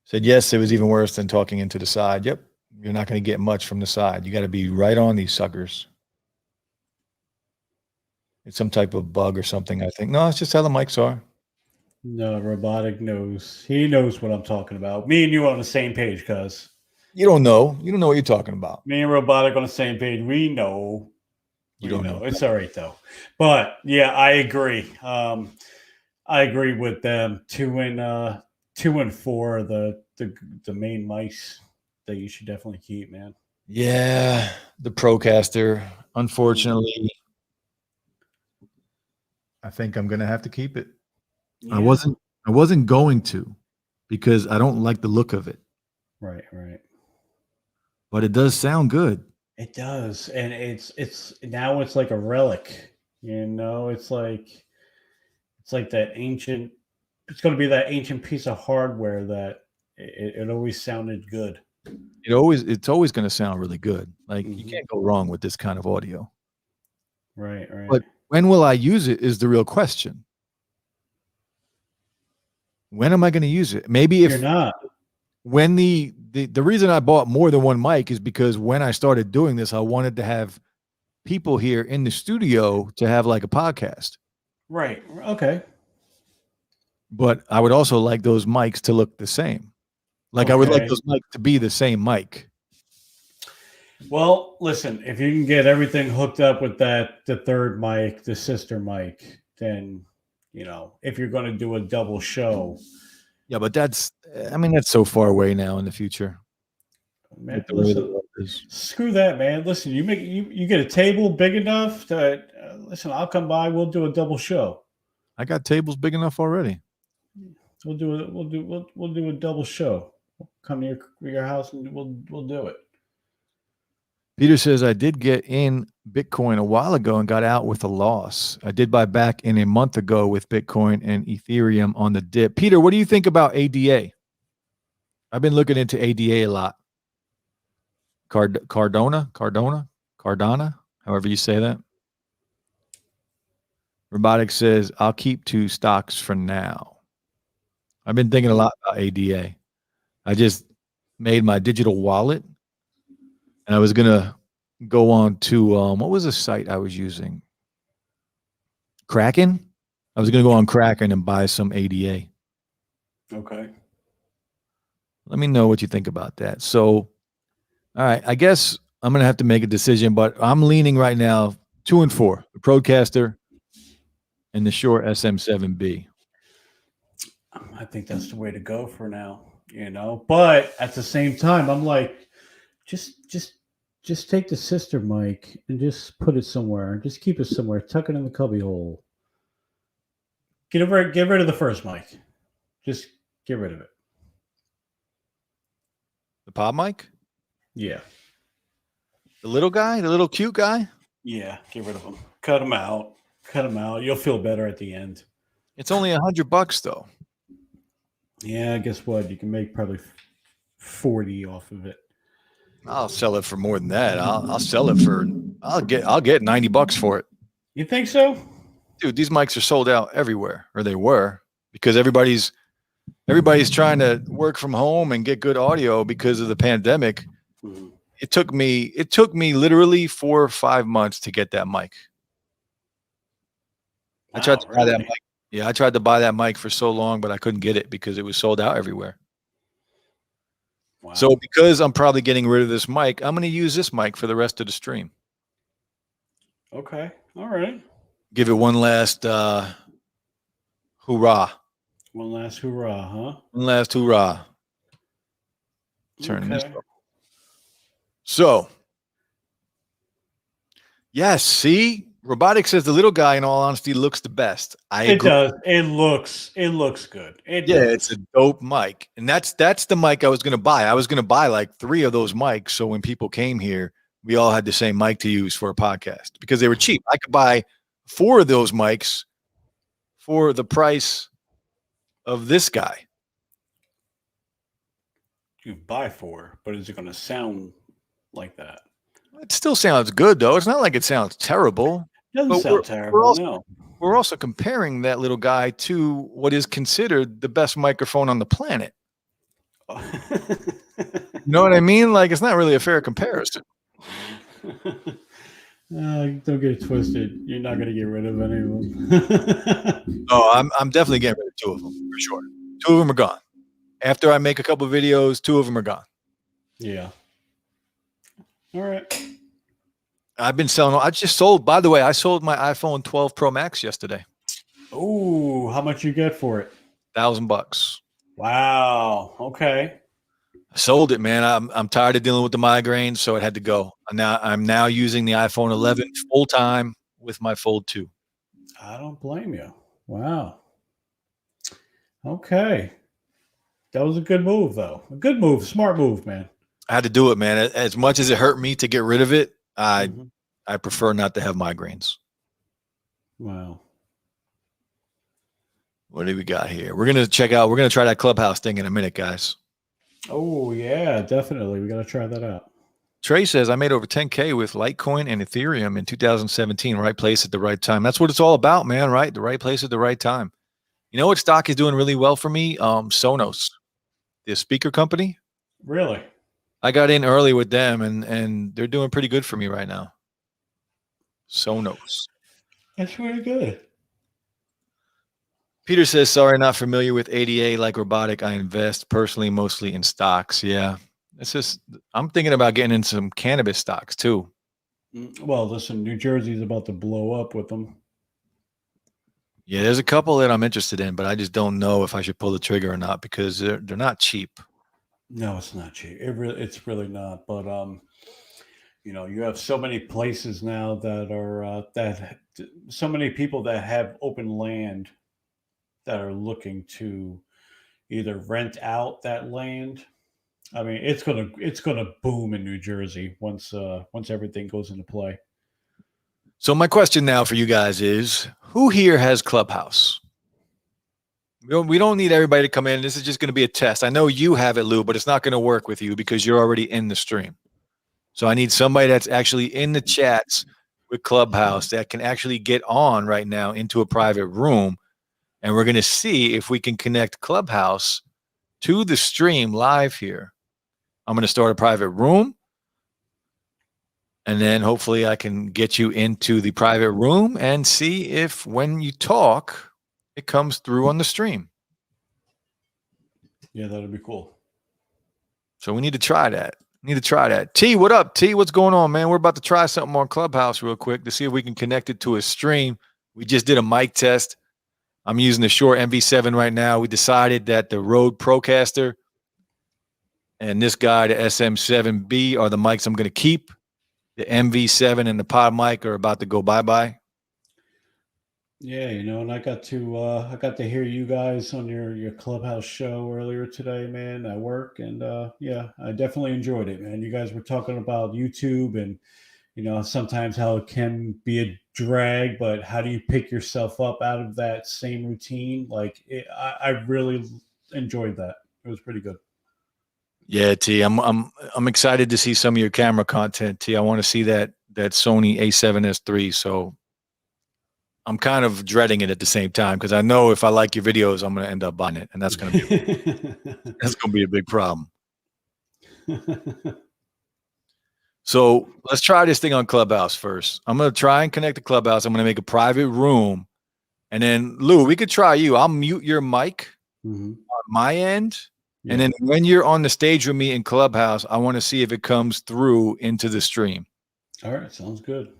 Said, yes, it was even worse than talking into the side. Yep, you're not going to get much from the side. You got to be right on these suckers. It's some type of bug or something, I think. No, it's just how the mics are. No, Robotic knows. He knows what I'm talking about. Me and you are on the same page, cuz. You don't know. You don't know what you're talking about. Me and Robotic on the same page. We know. You don't know. It's all right, though. But, yeah, I agree. I agree with them. 2 and 4 are the main mics that you should definitely keep, man. Yeah, the Procaster. Unfortunately, I think I'm gonna have to keep it. Yeah. I wasn't going to, because I don't like the look of it. Right. But it does sound good. It does, and it's now it's like a relic. It's like that ancient. It's going to be that ancient piece of hardware that it always sounded good. It's always going to sound really good. Like you can't go wrong with this kind of audio. Right. But when will I use it is the real question. When am I going to use it? Maybe if you're not. When the reason I bought more than one mic is because when I started doing this, I wanted to have people here in the studio to have like a podcast. Right. Okay. But I would also like those mics to look the same. Like I would like those mics to be the same mic. Well, listen, if you can get everything hooked up with the third mic, the sister mic, then, if you're going to do a double show. Yeah, but that's so far away now in the future. Man, listen, screw that, man. Listen, you get a table big enough that, listen, I'll come by. We'll do a double show. I got tables big enough already. We'll do a double show. We'll come to your house and we'll do it. Peter says, I did get in Bitcoin a while ago and got out with a loss. I did buy back in a month ago with Bitcoin and Ethereum on the dip. Peter, what do you think about ADA? I've been looking into ADA a lot. Cardona, however you say that. Robotics says, I'll keep 2 stocks for now. I've been thinking a lot about ADA. I just made my digital wallet. And I was going to go on to, what was the site I was using? Kraken? I was going to go on Kraken and buy some ADA. Okay. Let me know what you think about that. So, all right, I guess I'm going to have to make a decision, but I'm leaning right now 2 and 4, the Procaster and the Shure SM7B. I think that's the way to go for now, But at the same time, I'm like, just take the sister mic and just put it somewhere. Just keep it somewhere. Tuck it in the cubby hole. Get rid of the first mic. Just get rid of it. The Podmic? Yeah. The little guy? The little cute guy? Yeah, get rid of him. Cut him out. You'll feel better at the end. It's only $100 though. Yeah, guess what? You can make probably 40 off of it. I'll sell it for more than that. I'll sell it for I'll get $90 for it. You think so? Dude, these mics are sold out everywhere, or they were, because everybody's trying to work from home and get good audio because of the pandemic. Mm-hmm. It took me literally 4 or 5 months to get that mic. Wow, I tried to buy that mic. Yeah, I tried to buy that mic for so long, but I couldn't get it because it was sold out everywhere. Wow. So because I'm probably getting rid of this mic, I'm going to use this mic for the rest of the stream. Okay. All right. Give it one last hoorah. One last hoorah, huh? One last hoorah. Turn this Okay. up. So, yes, see? Robotic says the little guy, in all honesty, looks the best. I agree. It does. It looks good. It Yeah, does. it's a dope mic. And that's the mic I was going to buy. I was going to buy like 3 of those mics. So when people came here, we all had the same mic to use for a podcast because they were cheap. I could buy 4 of those mics for the price of this guy. You buy 4, but is it going to sound like that? It still sounds good, though. It's not like it sounds terrible. Doesn't But sound terrible, no. We're also comparing that little guy to what is considered the best microphone on the planet. You know what I mean? Like, it's not really a fair comparison. Don't get it twisted. You're not going to get rid of any of them. Oh, I'm definitely getting rid of 2 of them for sure. 2 of them are gone. After I make a couple of videos, 2 of them are gone. Yeah. All right. I've been selling. I just sold. By the way, I sold my iPhone 12 Pro Max yesterday. Oh, how much you get for it? $1,000. Wow. Okay. I sold it, man. I'm tired of dealing with the migraines, so it had to go. I'm now using the iPhone 11 full time with my Fold 2. I don't blame you. Wow. Okay. That was a good move, though. A good move. Smart move, man. I had to do it, man. As much as it hurt me to get rid of it, I prefer not to have migraines. Wow. What do we got here? We're going to try that Clubhouse thing in a minute, guys. Oh, yeah, definitely. We got to try that out. Trey says, I made over 10K with Litecoin and Ethereum in 2017. Right place at the right time. That's what it's all about, man, right? The right place at the right time. You know what stock is doing really well for me? Sonos, the speaker company. Really? I got in early with them, and they're doing pretty good for me right now. Sonos. That's really good. Peter says, sorry, not familiar with ADA like robotic. I invest personally mostly in stocks. Yeah. It's just, I'm thinking about getting in some cannabis stocks too. Well, listen, New Jersey's about to blow up with them. Yeah, there's a couple that I'm interested in, but I just don't know if I should pull the trigger or not because they're not cheap. No, it's not cheap. It's really not. But you have so many places now that are so many people that have open land that are looking to either rent out that land. I mean, it's gonna boom in New Jersey once everything goes into play. So my question now for you guys is, who here has Clubhouse? We don't need everybody to come in. This is just going to be a test. I know you have it, Lou, but it's not going to work with you because you're already in the stream. So I need somebody that's actually in the chats with Clubhouse that can actually get on right now into a private room. And we're going to see if we can connect Clubhouse to the stream live here. I'm going to start a private room. And then hopefully I can get you into the private room and see if when you talk, it comes through on the stream. Yeah, that'd be cool. So we need to try that. T, what up? T, what's going on, man? We're about to try something on Clubhouse real quick to see if we can connect it to a stream. We just did a mic test. I'm using the Shure MV7 right now. We decided that the Rode Procaster and this guy, the SM7B, are the mics I'm going to keep. The MV7 and the Podmic are about to go bye-bye. Yeah, and I got to hear you guys on your Clubhouse show earlier today, man, at work, and yeah, I definitely enjoyed it, man. You guys were talking about YouTube and sometimes how it can be a drag, but how do you pick yourself up out of that same routine? Like I really enjoyed that. It was pretty good. Yeah, T, I'm excited to see some of your camera content, T. I want to see that Sony A7S III. So I'm kind of dreading it at the same time because I know if I like your videos, I'm going to end up buying it, and that's going to be a big problem. So let's try this thing on Clubhouse first. I'm going to try and connect to Clubhouse. I'm going to make a private room, and then Lou, we could try you. I'll mute your mic on my end. Yeah. And then when you're on the stage with me in Clubhouse, I want to see if it comes through into the stream. All right, sounds good.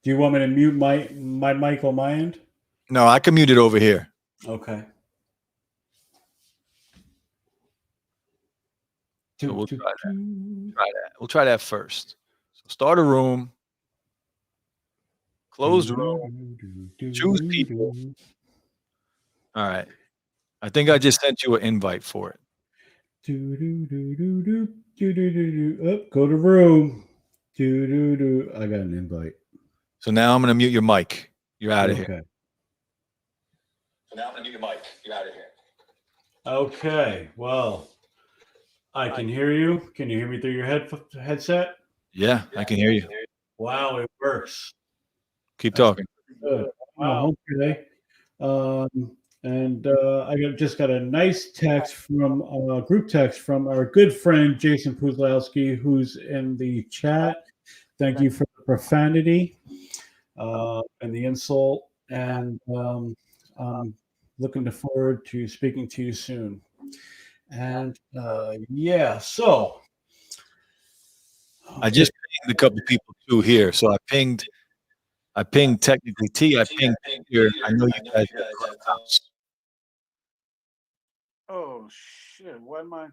Do you want me to mute my mic on my end? No, I can mute it over here. Okay. So we'll try that. We'll try that first. So start a room, close the room, choose people. All right. I think I just sent you an invite for it. Oh, go to room. I got an invite. So now I'm going to mute your mic. You're out of here. Okay. So now I'm going to mute your mic. You're out of here. Okay. Well, I can hear you. Can you hear me through your headset? Yeah, I can hear you. Wow, it works. Keep talking. Good. Wow. Okay. I just got a nice text from group text from our good friend Jason Puzlowski, who's in the chat. Thank you for the profanity and the insult, and I'm looking forward to speaking to you soon. And yeah, so I just pinged a couple people too here. So I pinged technically T. I pinged here. I know you guys have Clubhouse. Oh shit! Why my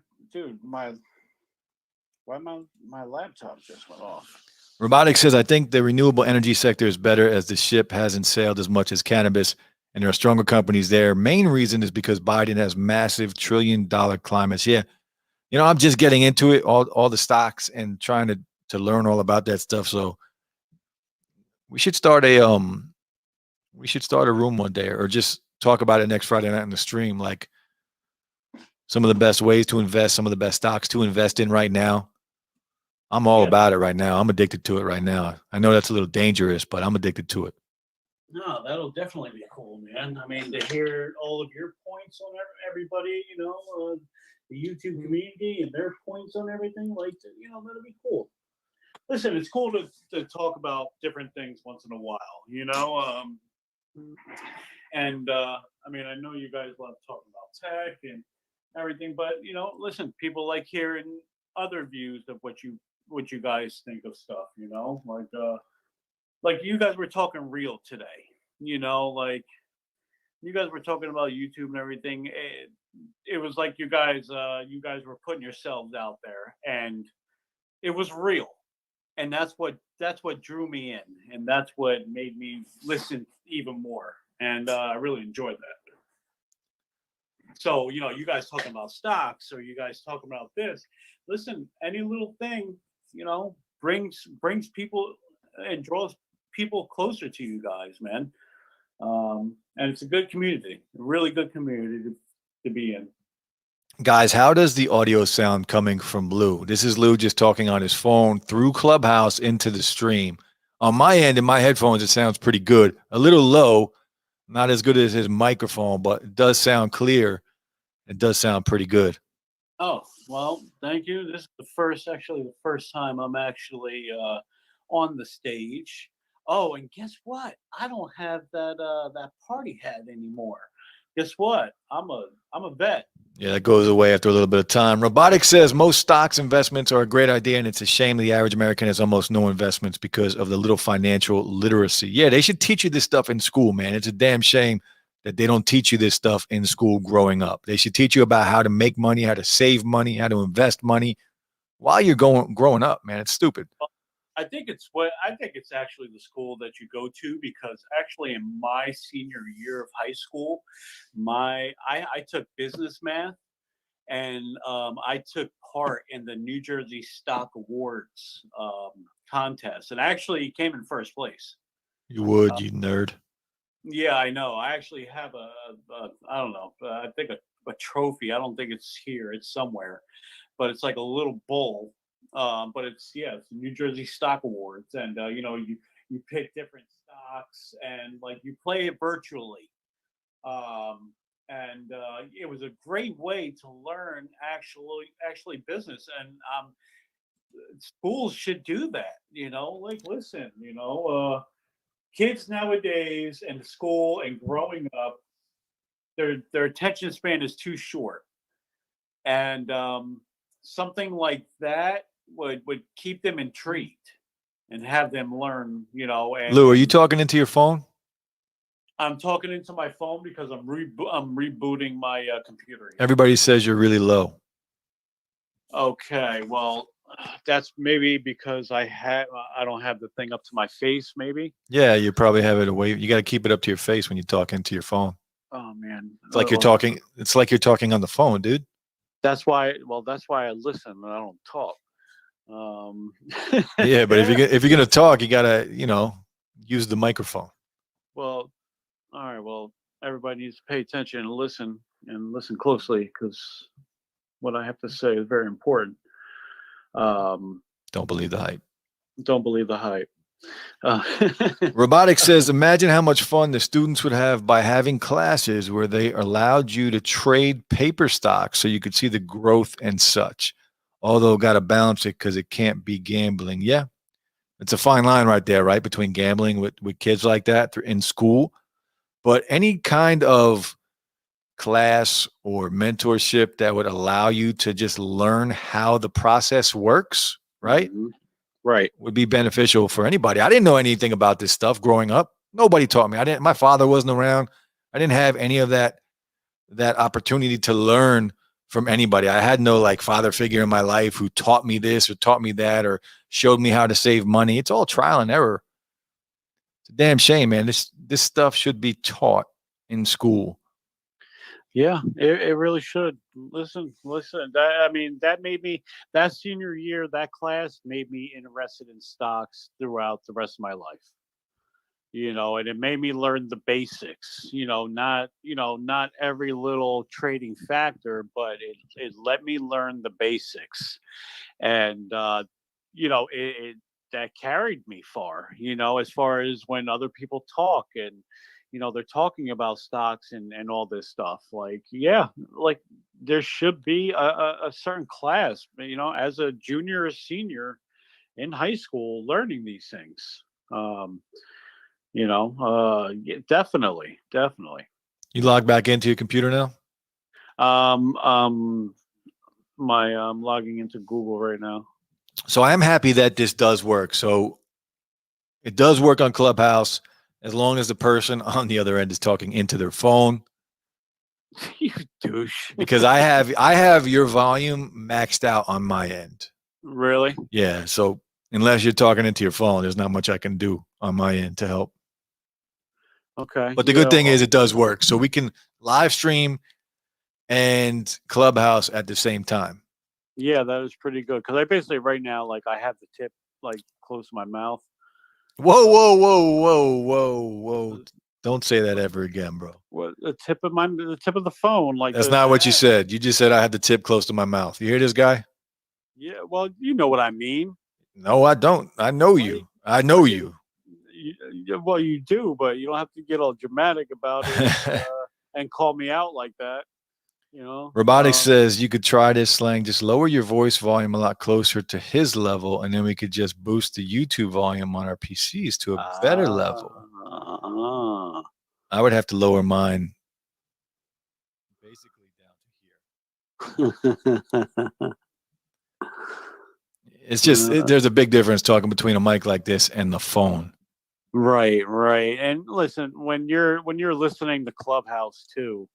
laptop just went off? Robotics says, I think the renewable energy sector is better as the ship hasn't sailed as much as cannabis, and there are stronger companies there. Main reason is because Biden has massive $1 trillion climates. Yeah. You know, I'm just getting into it, all the stocks and trying to learn all about that stuff. So we should start a room one day or just talk about it next Friday night on the stream, like some of the best ways to invest, some of the best stocks to invest in right now. I'm all about it right now. I'm addicted to it right now. I know that's a little dangerous, but I'm addicted to it. No, that'll definitely be cool, man. I mean, to hear all of your points on everybody, the YouTube community and their points on everything, that'll be cool. Listen, it's cool to talk about different things once in a while, I mean, I know you guys love talking about tech and everything, but listen, people like hearing other views of what you guys think of stuff, like you guys were talking real today, like you guys were talking about YouTube and everything. It was like you guys were putting yourselves out there, and it was real, and that's what drew me in, and that's what made me listen even more, and I really enjoyed that. So you guys talking about stocks, or you guys talking about this? Listen, any little thing, brings people and draws people closer to you guys, man. And it's a good community, a really good community to be in. Guys, how does the audio sound coming from Lou? This is Lou just talking on his phone through Clubhouse into the stream. On my end, in my headphones, it sounds pretty good. A little low, not as good as his microphone, but it does sound clear. It does sound pretty good. Oh, well, thank you. This is the first time I'm actually on the stage. Oh, and guess what? I don't have that party hat anymore. Guess what? I'm a vet. Yeah, that goes away after a little bit of time. Robotics says most stocks investments are a great idea, and it's a shame the average American has almost no investments because of the little financial literacy. Yeah, they should teach you this stuff in school, man. It's a damn shame that they don't teach you this stuff in school growing up. They should teach you about how to make money, how to save money, how to invest money while you're growing up, man. It's stupid. I think it's actually the school that you go to, because actually in my senior year of high school, I took business math, and I took part in the New Jersey Stock Awards contest, and I actually came in first place. You would, you nerd. Yeah, I know. I actually have I don't know, I think a trophy. I don't think it's here. It's somewhere, but it's like a little bull. But it's the New Jersey Stock Awards, and you pick different stocks, and like you play it virtually, and it was a great way to learn actually business, and schools should do that. Like listen, kids nowadays in school and growing up, their attention span is too short. and something like that would keep them intrigued and have them learn. And Lou, are you talking into your phone? I'm talking into my phone because I'm rebooting my computer here. Everybody says you're really low. Okay, well, that's maybe because I don't have the thing up to my face. Maybe. Yeah, you probably have it away. You got to keep it up to your face when you talk into your phone. Oh man, It's like you're talking. It's like you're talking on the phone, dude. That's why. Well, that's why I listen and I don't talk. Yeah, but if you're gonna talk, you gotta use the microphone. Well, all right. Well, everybody needs to pay attention and listen closely because what I have to say is very important. Don't believe the hype. Don't believe the hype. Robotics says, imagine how much fun the students would have by having classes where they allowed you to trade paper stocks so you could see the growth and such. Although got to balance it because it can't be gambling. Yeah, it's a fine line right there, right? Between gambling with kids like that in school. But any kind of class or mentorship that would allow you to just learn how the process works, right? Mm-hmm. Right. Would be beneficial for anybody. I didn't know anything about this stuff growing up. Nobody taught me. My father wasn't around. I didn't have any of that opportunity to learn from anybody. I had no father figure in my life who taught me this or taught me that or showed me how to save money. It's all trial and error. It's a damn shame, man. This stuff should be taught in school. Yeah, it really should. Listen. That made me, that senior year, that class made me interested in stocks throughout the rest of my life. And it made me learn the basics. Not every little trading factor, but it let me learn the basics, and it that carried me far. As far as when other people talk and they're talking about stocks and all this stuff. There should be a certain class, as a junior or senior in high school, learning these things. Yeah, definitely. You log back into your computer now? I'm logging into Google right now. So I'm happy that this does work. So it does work on Clubhouse as long as the person on the other end is talking into their phone. You douche. Because I have your volume maxed out on my end. Really? Yeah. So unless you're talking into your phone, there's not much I can do on my end to help. Okay. But the good thing is it does work. So we can live stream and Clubhouse at the same time. Yeah, that was pretty good. Because I basically right now, I have the tip close to my mouth. Whoa. Don't say that ever again, bro. What, the tip of the phone? That's not what you said. You just said I had the tip close to my mouth. You hear this guy? Yeah, well, you know what I mean. No, I don't. I know you. I know you. Well, you do, but you don't have to get all dramatic about it and call me out like that. Robotics says you could try this slang. Just lower your voice volume a lot closer to his level, and then we could just boost the YouTube volume on our PCs to a better level. I would have to lower mine basically down to here. It's just there's a big difference talking between a mic like this and the phone. Right. And listen, when you're listening to Clubhouse too,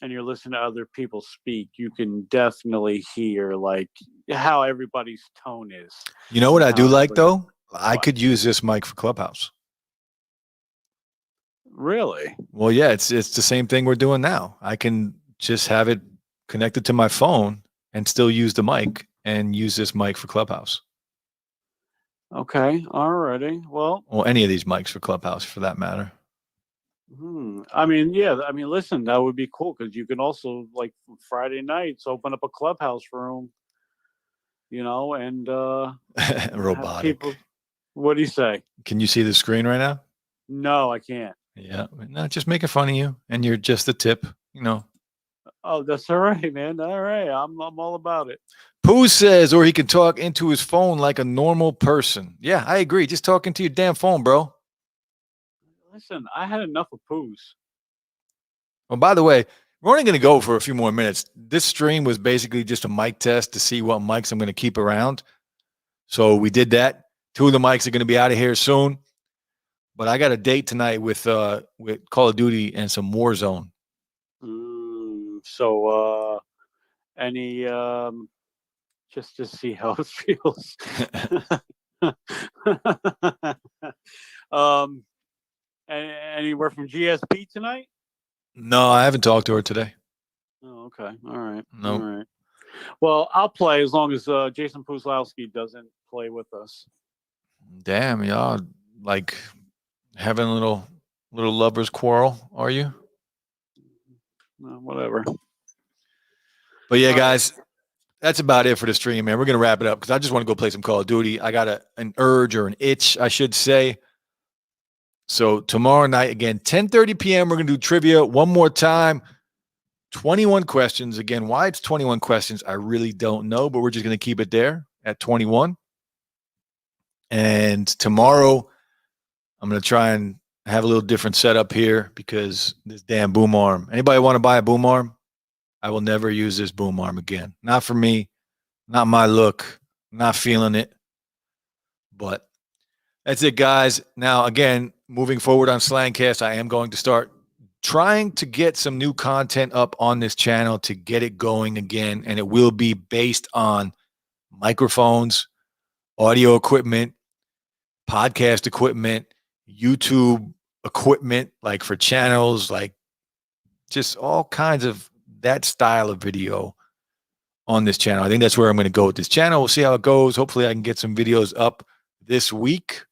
and you're listening to other people speak, you can definitely hear how everybody's tone is. You know what I do like though? I could use this mic for Clubhouse. Really? Well, yeah, it's the same thing we're doing now. I can just have it connected to my phone and still use the mic and use this mic for Clubhouse. Okay. Alrighty. Well, any of these mics for Clubhouse for that matter. Listen, that would be cool because you can also Friday nights open up a Clubhouse room, and robotic. What do you say? Can you see the screen right now? No, I can't. Yeah, no, just making fun of you, and you're just a tip, Oh, that's all right, man. All right, I'm all about it. Pooh says, or he can talk into his phone like a normal person. Yeah, I agree. Just talk into your damn phone, bro. Listen, I had enough of Poohs. Well, by the way, We're only going to go for a few more minutes. This stream was basically just a mic test to see what mics I'm going to keep around. So we did that. 2 of the mics are going to be out of here soon. But I got a date tonight with Call of Duty and some Warzone. So any just to see how it feels. Anywhere from GSP tonight? No, I haven't talked to her today. Oh, okay. All right. No. All right. Well, I'll play as long as Jason Puslowski doesn't play with us. Damn, y'all like having a little lovers quarrel, are you? No, whatever. But yeah, guys, that's about it for the stream, man. We're gonna wrap it up because I just want to go play some Call of Duty. I got an urge or an itch, I should say. So tomorrow night, again, 10:30 p.m., we're gonna do trivia one more time. 21 questions. Again, why it's 21 questions, I really don't know, but we're just gonna keep it there at 21. And tomorrow, I'm gonna try and have a little different setup here because this damn boom arm. Anybody want to buy a boom arm? I will never use this boom arm again. Not for me, not my look, not feeling it. But that's it, guys. Now, again, moving forward on Slangcast, I am going to start trying to get some new content up on this channel to get it going again. And it will be based on microphones, audio equipment, podcast equipment, YouTube equipment, like for channels, like just all kinds of that style of video on this channel. I think that's where I'm going to go with this channel. We'll see how it goes. Hopefully I can get some videos up this week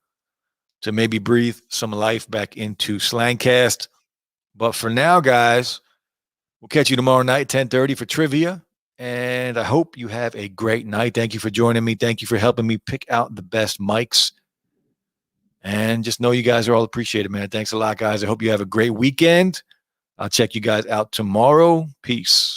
to maybe breathe some life back into Slangcast. But for now, guys, we'll catch you tomorrow night, 10:30 for trivia. And I hope you have a great night. Thank you for joining me. Thank you for helping me pick out the best mics. And just know you guys are all appreciated, man. Thanks a lot, guys. I hope you have a great weekend. I'll check you guys out tomorrow. Peace.